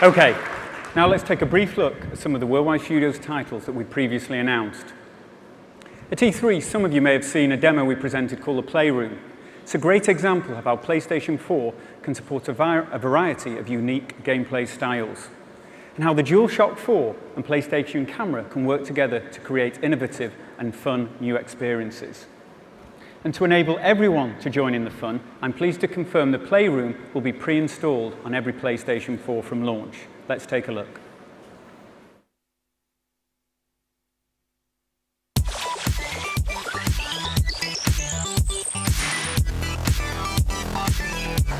Okay, now let's take a brief look at some of the Worldwide Studios titles that we previously announced. At E3, some of you may have seen a demo we presented called The Playroom. It's a great example of how PlayStation 4 can support a variety of unique gameplay styles, and how the DualShock 4 and PlayStation Camera can work together to create innovative and fun new experiences. And to enable everyone to join in the fun, I'm pleased to confirm the Playroom will be pre-installed on every PlayStation 4 from launch. Let's take a look.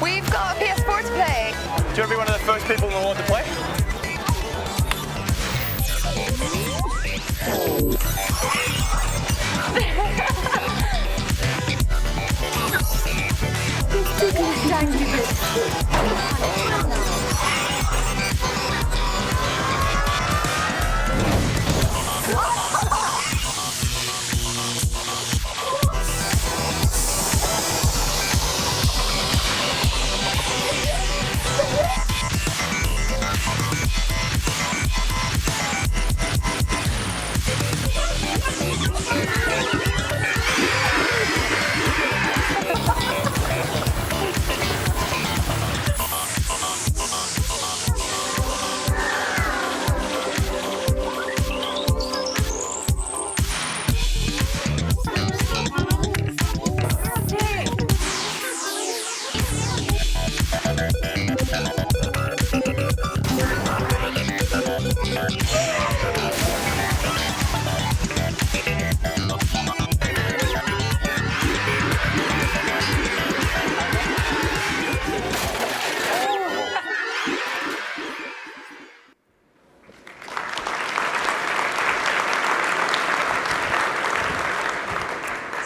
We've got a PS4 to play. Do you want to be one of the first people in the world to play?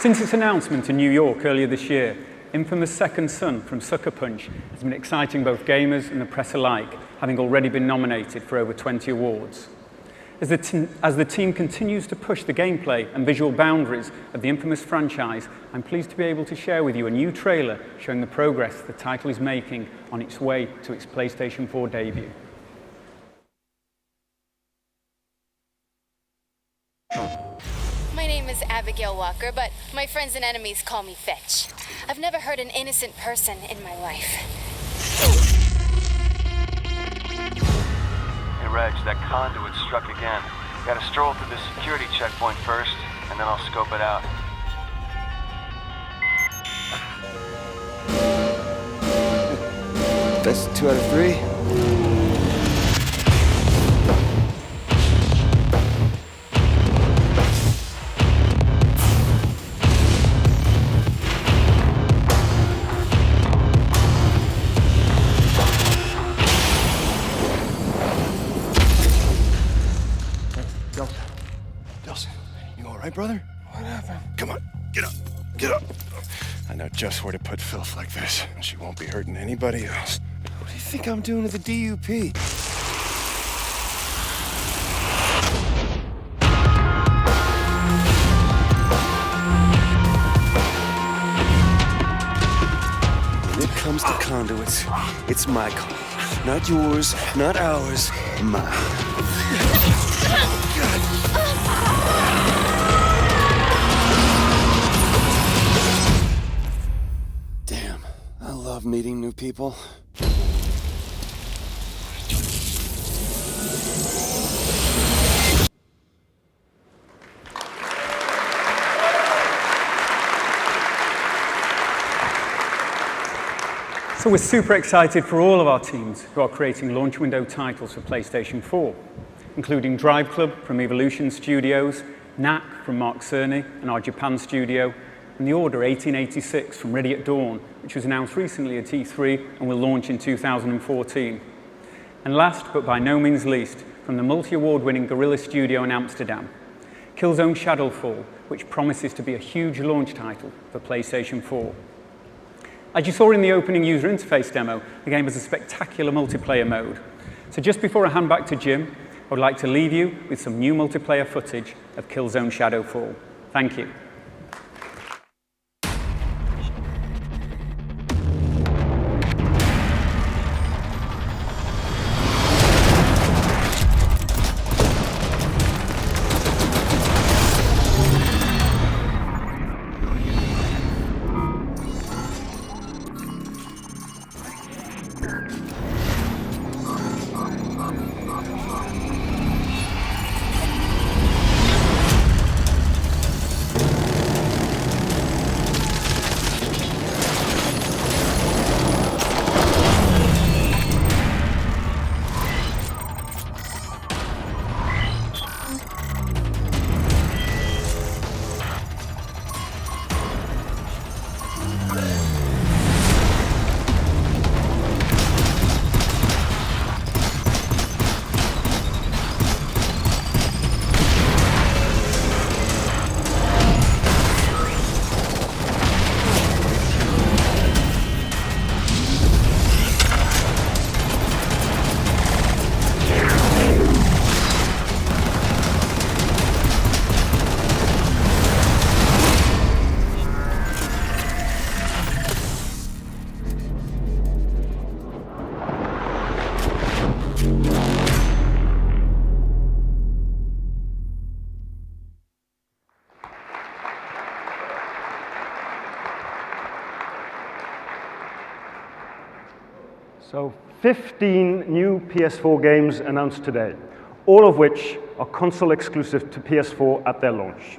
Since its announcement in New York earlier this year, Infamous Second Son from Sucker Punch has been exciting both gamers and the press alike, having already been nominated for over 20 awards. As the team continues to push the gameplay and visual boundaries of the Infamous franchise, I'm pleased to be able to share with you a new trailer showing the progress the title is making on its way to its PlayStation 4 debut. My name is Abigail Walker, but my friends and enemies call me Fetch. I've never hurt an innocent person in my life. Hey Reg, that conduit struck again. Gotta stroll through the security checkpoint first, and then I'll scope it out. That's 2 out of 3. Brother? What happened? Come on, get up, get up. I know just where to put filth like this. She won't be hurting anybody else. What do you think I'm doing to the DUP? When it comes to conduits, it's my call. Not yours, not ours, mine. Damn, I love meeting new people. So we're super excited for all of our teams who are creating launch window titles for PlayStation 4, including Drive Club from Evolution Studios, Knack from Mark Cerny and our Japan studio, and The Order 1886 from Ready at Dawn, which was announced recently at E3 and will launch in 2014. And last, but by no means least, from the multi-award-winning Guerrilla Studio in Amsterdam, Killzone Shadowfall, which promises to be a huge launch title for PlayStation 4. As you saw in the opening user interface demo, the game has a spectacular multiplayer mode. So just before I hand back to Jim, I would like to leave you with some new multiplayer footage of Killzone Shadowfall. Thank you. So 15 new PS4 games announced today, all of which are console exclusive to PS4 at their launch.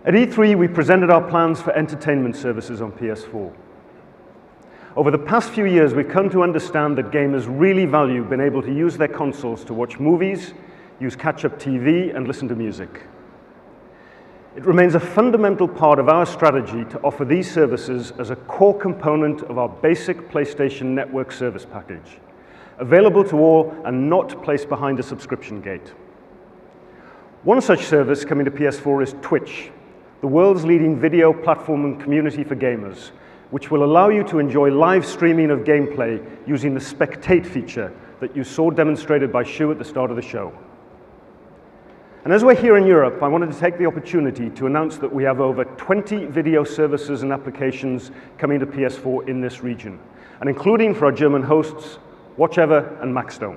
At E3, we presented our plans for entertainment services on PS4. Over the past few years, we've come to understand that gamers really value being able to use their consoles to watch movies, use catch-up TV, and listen to music. It remains a fundamental part of our strategy to offer these services as a core component of our basic PlayStation Network service package, available to all and not placed behind a subscription gate. One such service coming to PS4 is Twitch, the world's leading video platform and community for gamers, which will allow you to enjoy live streaming of gameplay using the Spectate feature that you saw demonstrated by Shu at the start of the show. And as we're here in Europe, I wanted to take the opportunity to announce that we have over 20 video services and applications coming to PS4 in this region, and including for our German hosts, Watchever and Maxstone.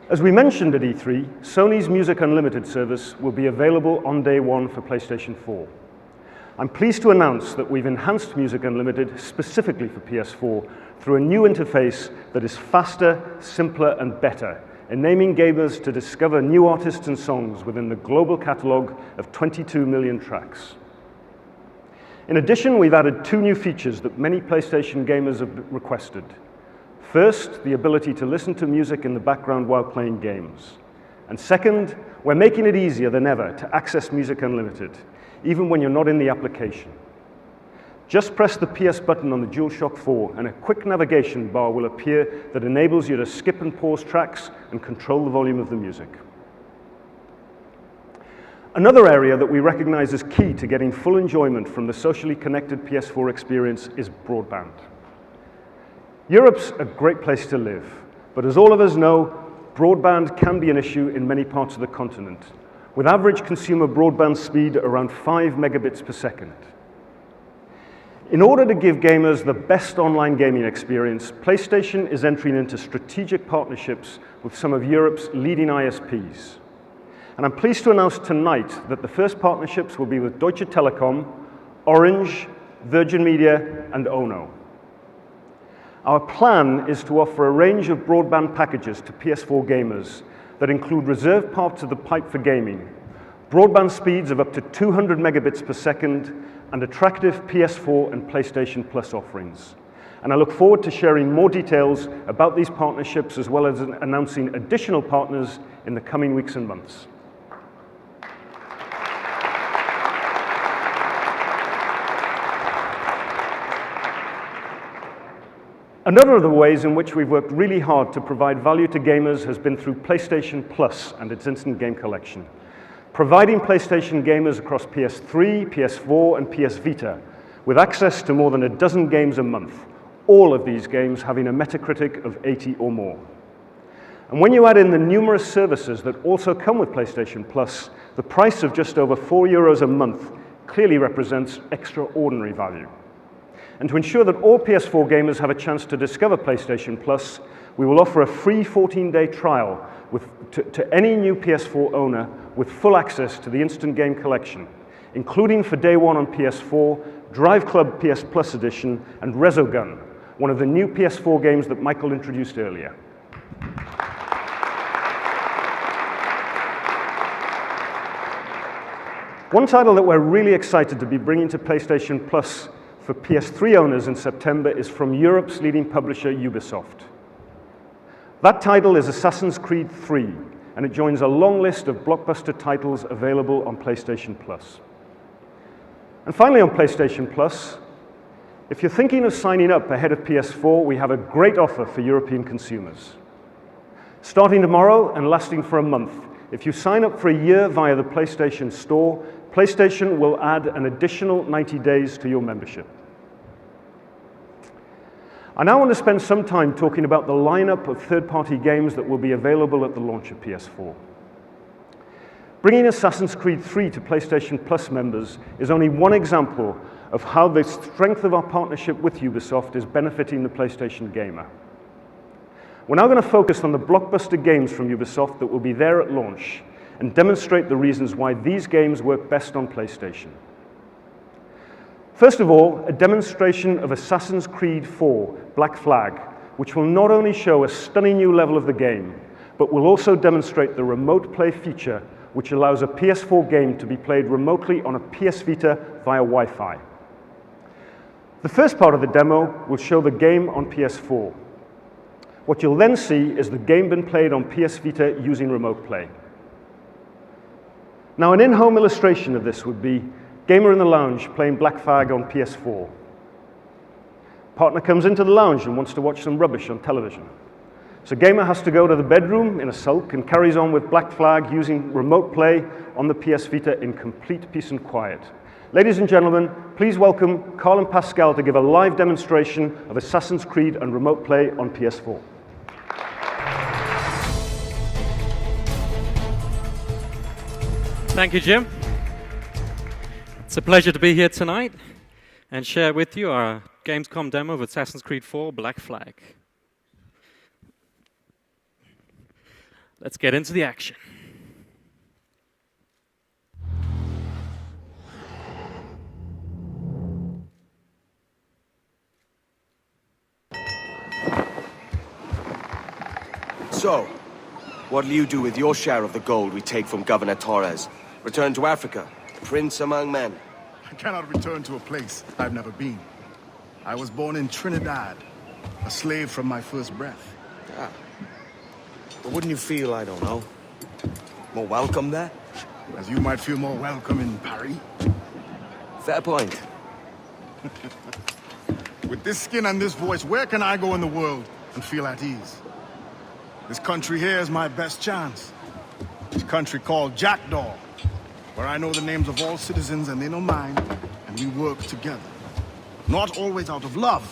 As we mentioned at E3, Sony's Music Unlimited service will be available on day one for PlayStation 4. I'm pleased to announce that we've enhanced Music Unlimited specifically for PS4 through a new interface that is faster, simpler, and better, enabling gamers to discover new artists and songs within the global catalog of 22 million tracks. In addition, we've added two new features that many PlayStation gamers have requested. First, the ability to listen to music in the background while playing games. And second, we're making it easier than ever to access Music Unlimited, even when you're not in the application. Just press the PS button on the DualShock 4 and a quick navigation bar will appear that enables you to skip and pause tracks and control the volume of the music. Another area that we recognize as key to getting full enjoyment from the socially connected PS4 experience is broadband. Europe's a great place to live, but as all of us know, broadband can be an issue in many parts of the continent, with average consumer broadband speed around 5 megabits per second. In order to give gamers the best online gaming experience, PlayStation is entering into strategic partnerships with some of Europe's leading ISPs. And I'm pleased to announce tonight that the first partnerships will be with Deutsche Telekom, Orange, Virgin Media, and Ono. Our plan is to offer a range of broadband packages to PS4 gamers that include reserved parts of the pipe for gaming, broadband speeds of up to 200 megabits per second, and attractive PS4 and PlayStation Plus offerings. And I look forward to sharing more details about these partnerships as well as announcing additional partners in the coming weeks and months. Another of the ways in which we've worked really hard to provide value to gamers has been through PlayStation Plus and its instant game collection, providing PlayStation gamers across PS3, PS4, and PS Vita with access to more than a dozen games a month, all of these games having a Metacritic of 80 or more. And when you add in the numerous services that also come with PlayStation Plus, the price of just over €4 a month clearly represents extraordinary value. And to ensure that all PS4 gamers have a chance to discover PlayStation Plus, we will offer a free 14-day trial to any new PS4 owner with full access to the Instant Game Collection, including for day one on PS4, Drive Club PS Plus Edition, and Resogun, one of the new PS4 games that Michael introduced earlier. One title that we're really excited to be bringing to PlayStation Plus for PS3 owners in September is from Europe's leading publisher, Ubisoft. That title is Assassin's Creed 3, and it joins a long list of blockbuster titles available on PlayStation Plus. And finally on PlayStation Plus, if you're thinking of signing up ahead of PS4, we have a great offer for European consumers. Starting tomorrow and lasting for a month, if you sign up for a year via the PlayStation Store, PlayStation will add an additional 90 days to your membership. I now want to spend some time talking about the lineup of third-party games that will be available at the launch of PS4. Bringing Assassin's Creed 3 to PlayStation Plus members is only one example of how the strength of our partnership with Ubisoft is benefiting the PlayStation gamer. We're now going to focus on the blockbuster games from Ubisoft that will be there at launch and demonstrate the reasons why these games work best on PlayStation. First of all, a demonstration of Assassin's Creed 4 Black Flag, which will not only show a stunning new level of the game, but will also demonstrate the remote play feature, which allows a PS4 game to be played remotely on a PS Vita via Wi-Fi. The first part of the demo will show the game on PS4. What you'll then see is the game being played on PS Vita using remote play. Now, an in-home illustration of this would be gamer in the lounge playing Black Flag on PS4. Partner comes into the lounge and wants to watch some rubbish on television. So gamer has to go to the bedroom in a sulk and carries on with Black Flag using remote play on the PS Vita in complete peace and quiet. Ladies and gentlemen, please welcome Carl and Pascal to give a live demonstration of Assassin's Creed and remote play on PS4. Thank you, Jim. It's a pleasure to be here tonight and share with you our Gamescom demo of Assassin's Creed 4 Black Flag. Let's get into the action. So, what'll you do with your share of the gold we take from Governor Torres? Return to Africa, prince among men. I cannot return to a place I've never been. I was born in Trinidad, a slave from my first breath. Ah. But wouldn't you feel, I don't know, more welcome there? As you might feel more welcome in Paris. Fair point. With this skin and this voice, where can I go in the world and feel at ease? This country here is my best chance. This country called Jackdaw. where I know the names of all citizens and they know mine, and we work together. Not always out of love,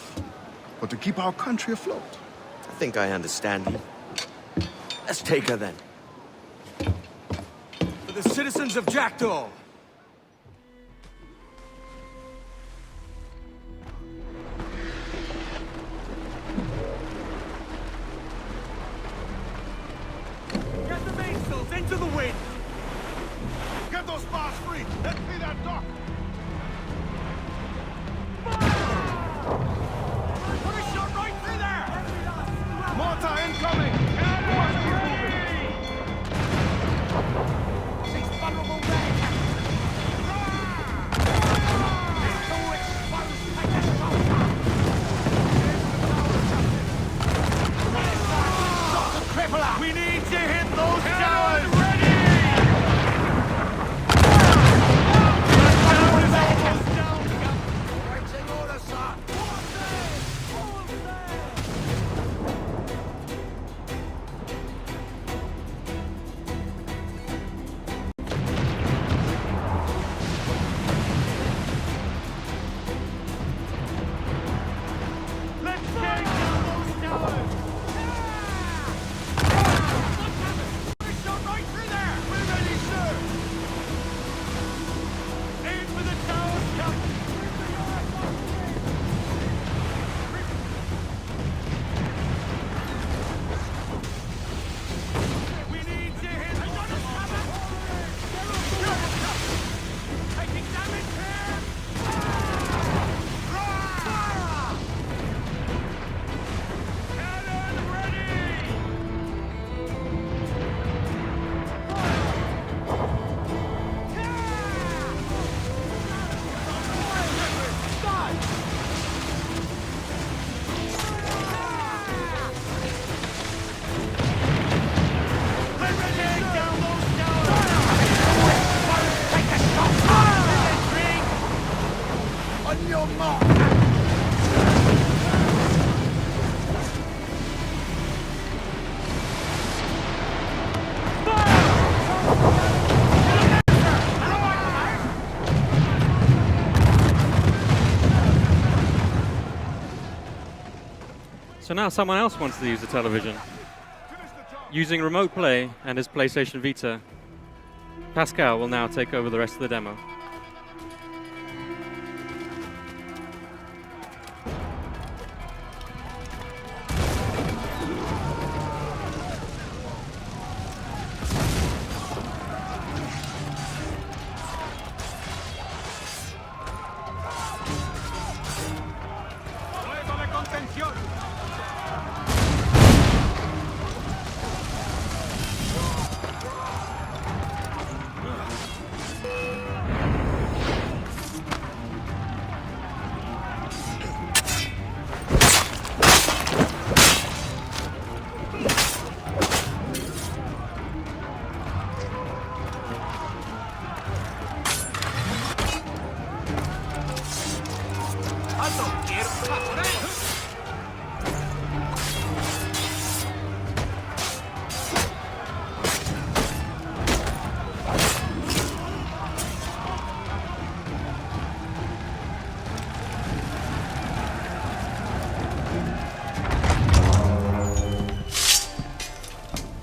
but to keep our country afloat. I think I understand you. Let's take her then. For the citizens of Jackdaw. Get the mainsails into the wind! Get those spars free! Let's see that dock! Put a shot right through there! Mortar incoming! Six vulnerable there, Captain! Into exposed, take a shot! Stop the crippler! We need to hit those towers! So now someone else wants to use the television. Using remote play and his PlayStation Vita, Pascal will now take over the rest of the demo.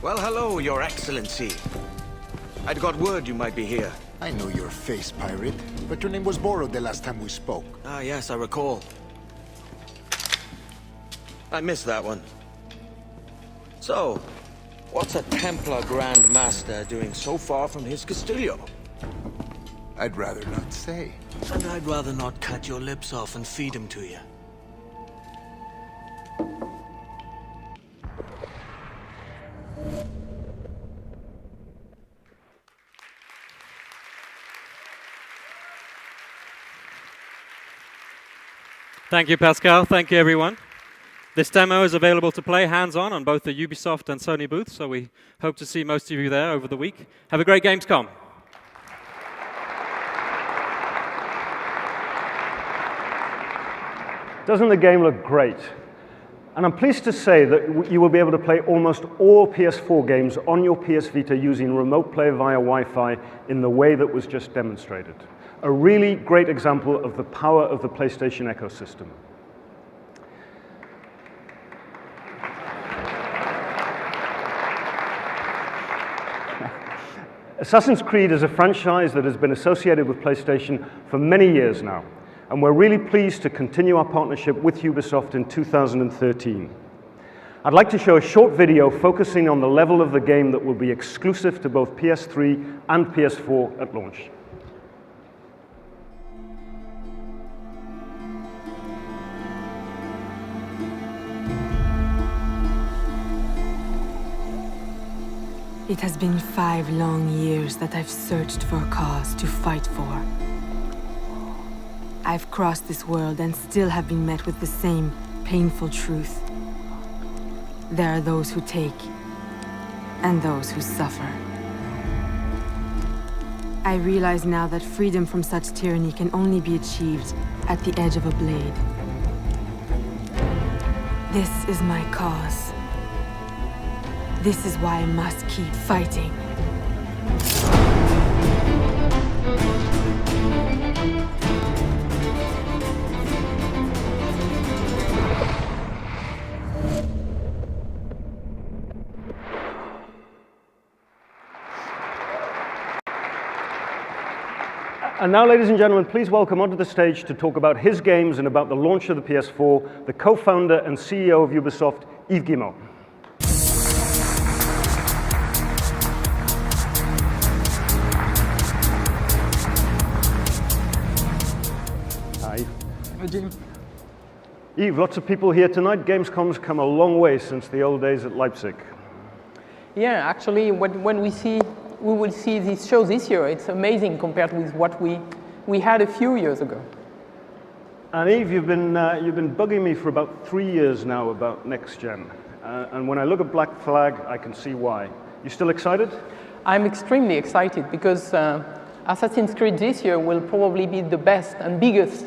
Well, hello, Your Excellency. I'd got word you might be here. I know your face, pirate, but your name was borrowed the last time we spoke. Ah, yes, I recall. I missed that one. So, what's a Templar Grand Master doing so far from his Castillo? I'd rather not say. And I'd rather not cut your lips off and feed him to you. Thank you, Pascal. Thank you, everyone. This demo is available to play hands-on on both the Ubisoft and Sony booths, so we hope to see most of you there over the week. Have a great Gamescom. Doesn't the game look great? And I'm pleased to say that you will be able to play almost all PS4 games on your PS Vita using remote play via Wi-Fi in the way that was just demonstrated. A really great example of the power of the PlayStation ecosystem. Assassin's Creed is a franchise that has been associated with PlayStation for many years now, and we're really pleased to continue our partnership with Ubisoft in 2013. I'd like to show a short video focusing on the level of the game that will be exclusive to both PS3 and PS4 at launch. It has been 5 long years that I've searched for a cause to fight for. I've crossed this world and still have been met with the same painful truth. There are those who take, and those who suffer. I realize now that freedom from such tyranny can only be achieved at the edge of a blade. This is my cause. This is why I must keep fighting. And now, ladies and gentlemen, please welcome onto the stage to talk about his games and about the launch of the PS4, the co-founder and CEO of Ubisoft, Yves Guillemot. Hi. Hi, Jim. Yves, lots of people here tonight. Gamescom's come a long way since the old days at Leipzig. Yeah, actually, when we will see this show this year, it's amazing compared with what we had a few years ago. And Yves, you've been bugging me for about 3 years now about next gen. And when I look at Black Flag, I can see why. You still excited? I'm extremely excited because Assassin's Creed this year will probably be the best and biggest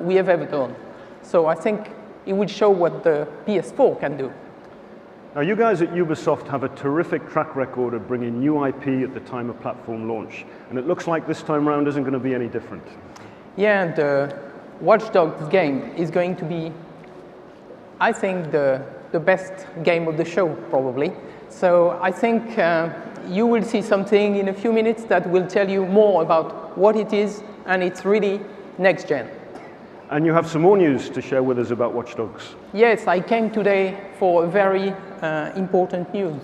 we have ever done. So I think it will show what the PS4 can do. Now, you guys at Ubisoft have a terrific track record of bringing new IP at the time of platform launch, and it looks like this time around isn't going to be any different. Yeah, the Watch Dogs game is going to be, I think, the best game of the show, probably. So I think you will see something in a few minutes that will tell you more about what it is, and it's really next gen. And you have some more news to share with us about Watch Dogs. Yes, I came today for a very important news.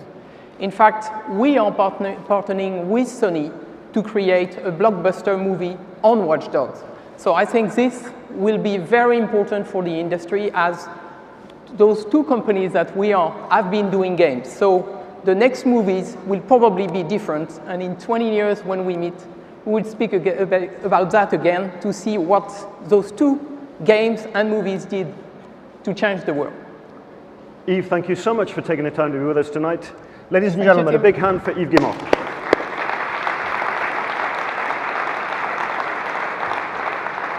In fact, we are partnering with Sony to create a blockbuster movie on Watch Dogs. So I think this will be very important for the industry, as those two companies that we have been doing games. So the next movies will probably be different, and in 20 years when we meet, we will speak about that again to see what those two games and movies did to change the world. Yves, thank you so much for taking the time to be with us tonight. Ladies and gentlemen, a big hand for Yves Guillemot.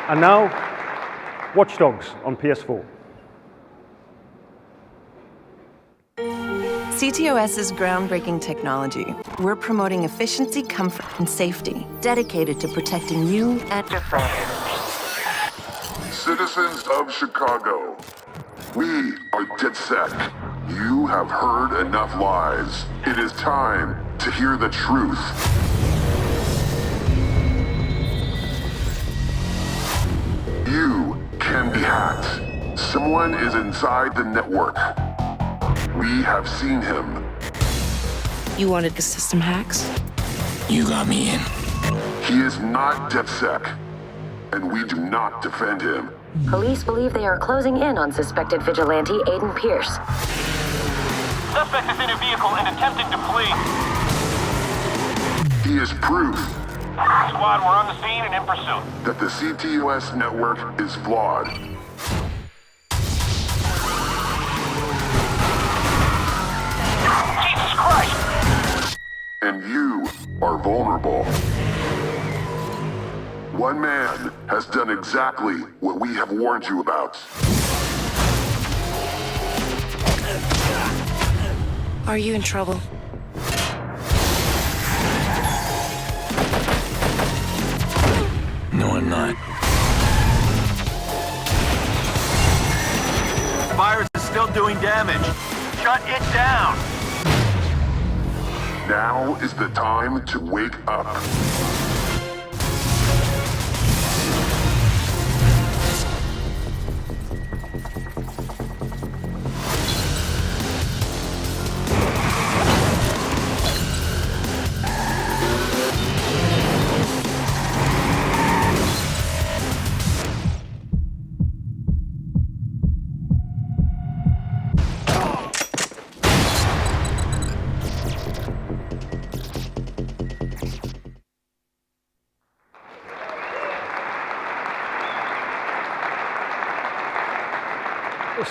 And now, Watch Dogs on PS4. CTOS is groundbreaking technology. We're promoting efficiency, comfort, and safety, dedicated to protecting you and your friends. Citizens of Chicago, we are DedSec. You have heard enough lies. It is time to hear the truth. You can be hacked. Someone is inside the network. We have seen him. You wanted the system hacks? You got me in. He is not DedSec, and we do not defend him. Police believe they are closing in on suspected vigilante Aiden Pierce. Suspect is in a vehicle and attempting to flee. He is proof. Squad, we're on the scene and in pursuit. That the CTOS network is flawed. Jesus Christ! And you are vulnerable. One man has done exactly what we have warned you about. Are you in trouble? No, I'm not. The virus is still doing damage. Shut it down! Now is the time to wake up.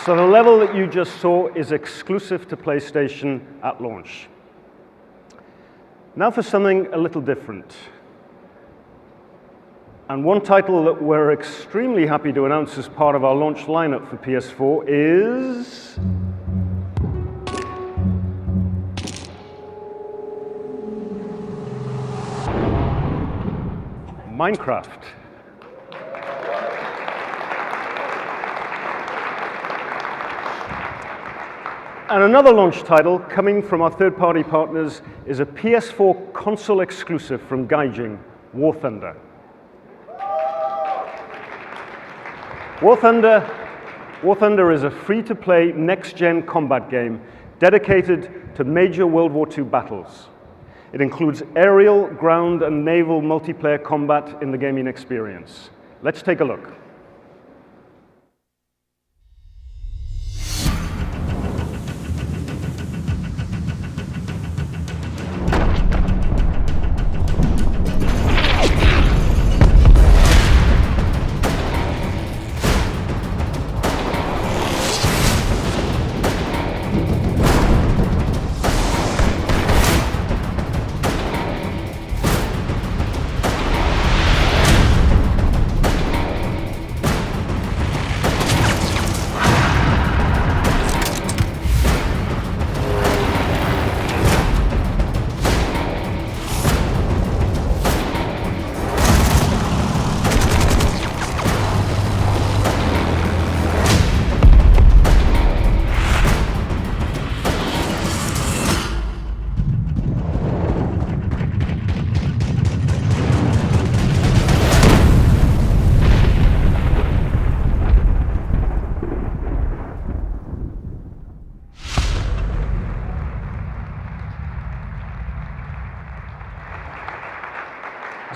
So the level that you just saw is exclusive to PlayStation at launch. Now for something a little different. And one title that we're extremely happy to announce as part of our launch lineup for PS4 is Minecraft. And another launch title coming from our third-party partners is a PS4 console exclusive from Gaijin, War Thunder. War Thunder is a free-to-play next-gen combat game dedicated to major World War II battles. It includes aerial, ground, and naval multiplayer combat in the gaming experience. Let's take a look.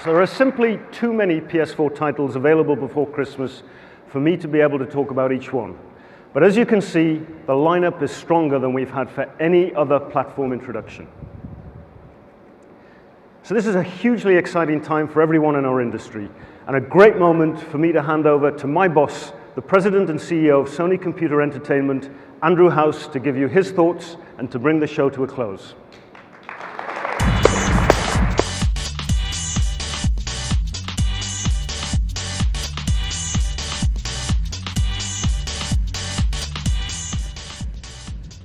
So there are simply too many PS4 titles available before Christmas for me to be able to talk about each one. But as you can see, the lineup is stronger than we've had for any other platform introduction. So this is a hugely exciting time for everyone in our industry, and a great moment for me to hand over to my boss, the President and CEO of Sony Computer Entertainment, Andrew House, to give you his thoughts and to bring the show to a close.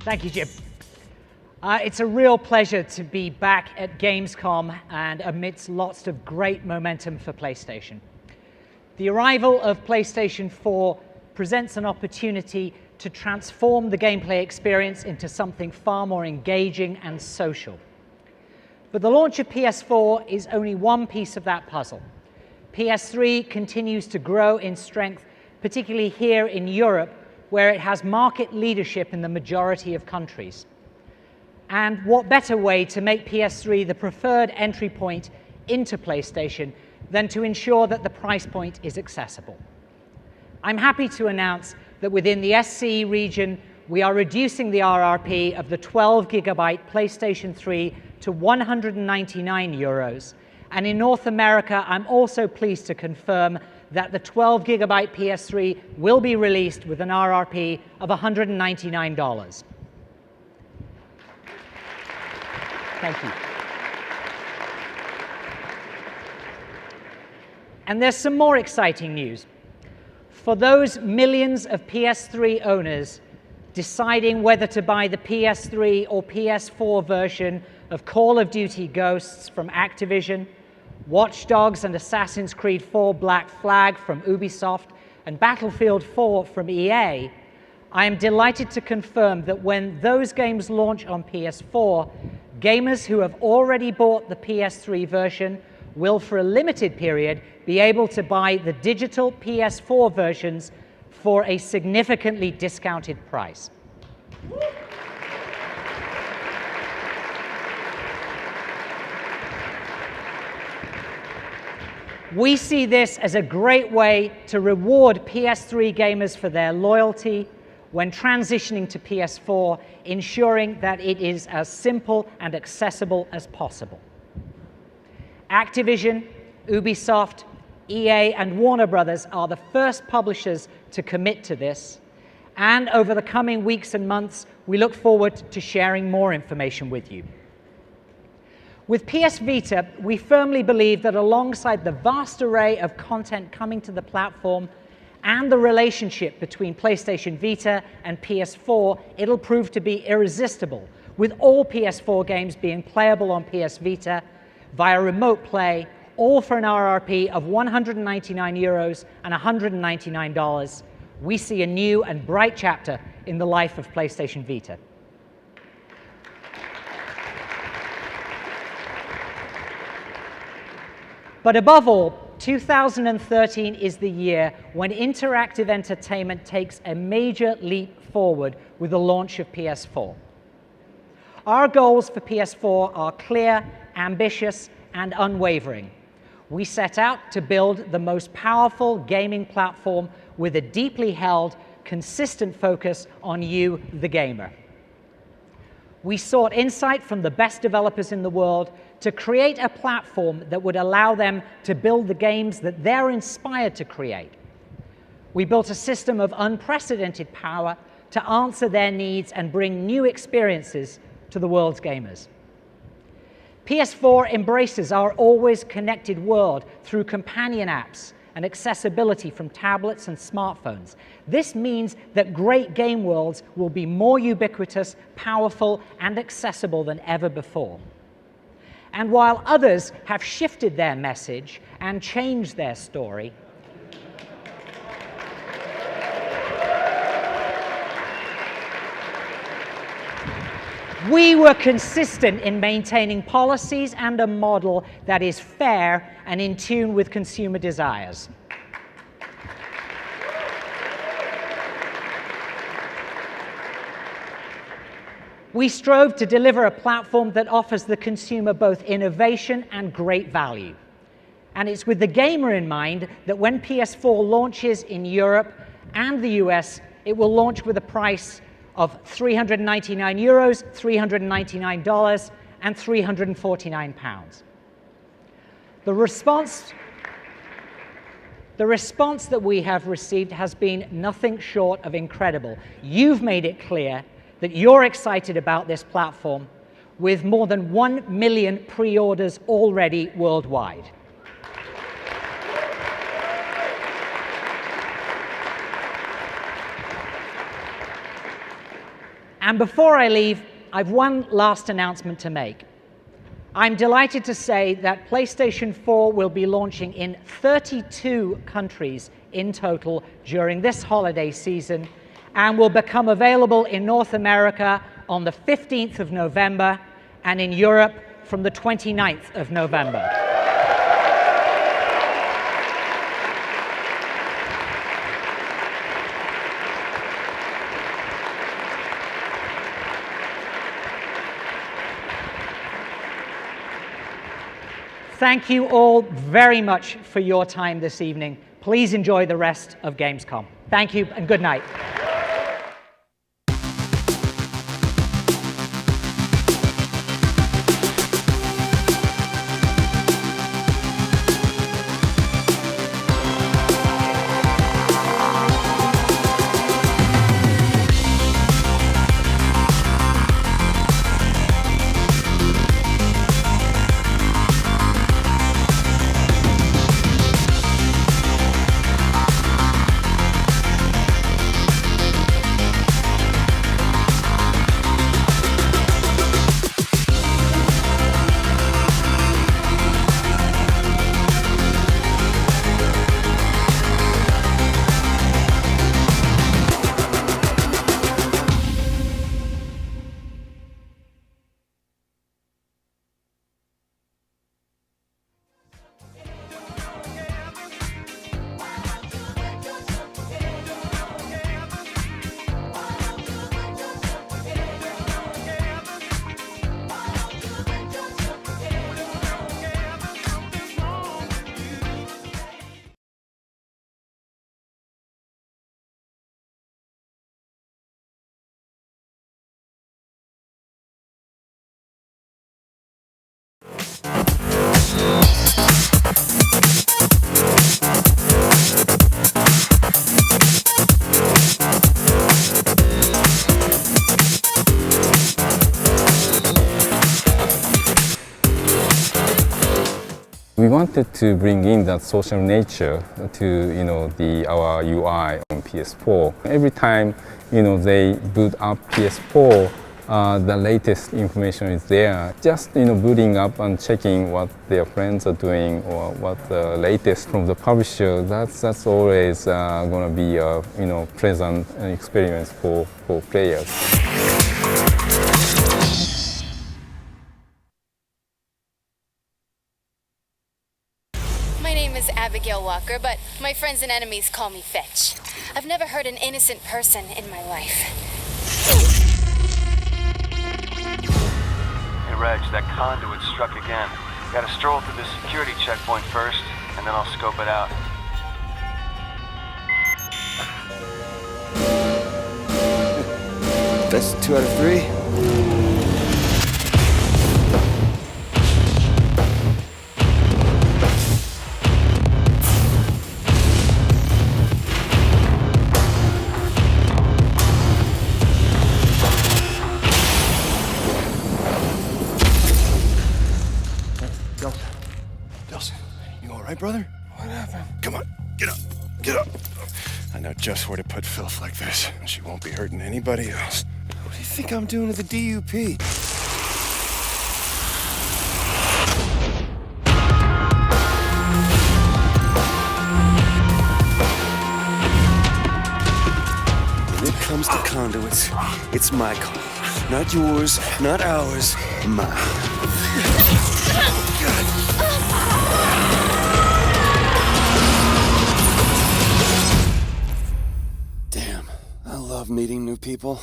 Thank you, Jim. It's a real pleasure to be back at Gamescom and amidst lots of great momentum for PlayStation. The arrival of PlayStation 4 presents an opportunity to transform the gameplay experience into something far more engaging and social. But the launch of PS4 is only one piece of that puzzle. PS3 continues to grow in strength, particularly here in Europe, where it has market leadership in the majority of countries. And what better way to make PS3 the preferred entry point into PlayStation than to ensure that the price point is accessible? I'm happy to announce that within the SCE region, we are reducing the RRP of the 12GB PlayStation 3 to €199. And in North America, I'm also pleased to confirm that the 12GB PS3 will be released with an RRP of $199. Thank you. And there's some more exciting news. For those millions of PS3 owners deciding whether to buy the PS3 or PS4 version of Call of Duty Ghosts from Activision, Watch Dogs and Assassin's Creed 4 Black Flag from Ubisoft, and Battlefield 4 from EA, I am delighted to confirm that when those games launch on PS4, gamers who have already bought the PS3 version will, for a limited period, be able to buy the digital PS4 versions for a significantly discounted price. We see this as a great way to reward PS3 gamers for their loyalty when transitioning to PS4, ensuring that it is as simple and accessible as possible. Activision, Ubisoft, EA, and Warner Brothers are the first publishers to commit to this, and over the coming weeks and months, we look forward to sharing more information with you. With PS Vita, we firmly believe that alongside the vast array of content coming to the platform and the relationship between PlayStation Vita and PS4, it'll prove to be irresistible, with all PS4 games being playable on PS Vita via remote play, all for an RRP of €199 and $199. We see a new and bright chapter in the life of PlayStation Vita. But above all, 2013 is the year when interactive entertainment takes a major leap forward with the launch of PS4. Our goals for PS4 are clear, ambitious, and unwavering. We set out to build the most powerful gaming platform with a deeply held, consistent focus on you, the gamer. We sought insight from the best developers in the world to create a platform that would allow them to build the games that they're inspired to create. We built a system of unprecedented power to answer their needs and bring new experiences to the world's gamers. PS4 embraces our always connected world through companion apps and accessibility from tablets and smartphones. This means that great game worlds will be more ubiquitous, powerful, and accessible than ever before. And while others have shifted their message and changed their story, we were consistent in maintaining policies and a model that is fair and in tune with consumer desires. We strove to deliver a platform that offers the consumer both innovation and great value. And it's with the gamer in mind that when PS4 launches in Europe and the US, it will launch with a price of €399, $399, and £349. The response that we have received has been nothing short of incredible. You've made it clear that you're excited about this platform, with more than 1 million pre-orders already worldwide. And before I leave, I've one last announcement to make. I'm delighted to say that PlayStation 4 will be launching in 32 countries in total during this holiday season, and will become available in North America on the 15th of November and in Europe from the 29th of November. Thank you all very much for your time this evening. Please enjoy the rest of Gamescom. Thank you and good night. wanted to bring in that social nature to our UI on PS4. Every time they boot up PS4, the latest information is there. Just booting up and checking what their friends are doing or what the latest from the publisher. That's always going to be a pleasant experience for players. My name is Abigail Walker, but my friends and enemies call me Fetch. I've never hurt an innocent person in my life. Hey, Reg, that conduit struck again. Gotta stroll through the security checkpoint first, and then I'll scope it out. That's 2 out of 3. Hey, brother? What happened? Come on, get up, get up. I know just where to put filth like this. She won't be hurting anybody else. What do you think I'm doing to the DUP? When it comes to conduits, it's my call. Not yours, not ours, mine. Damn, I love meeting new people.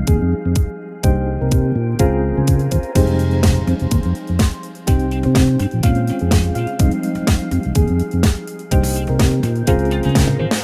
you.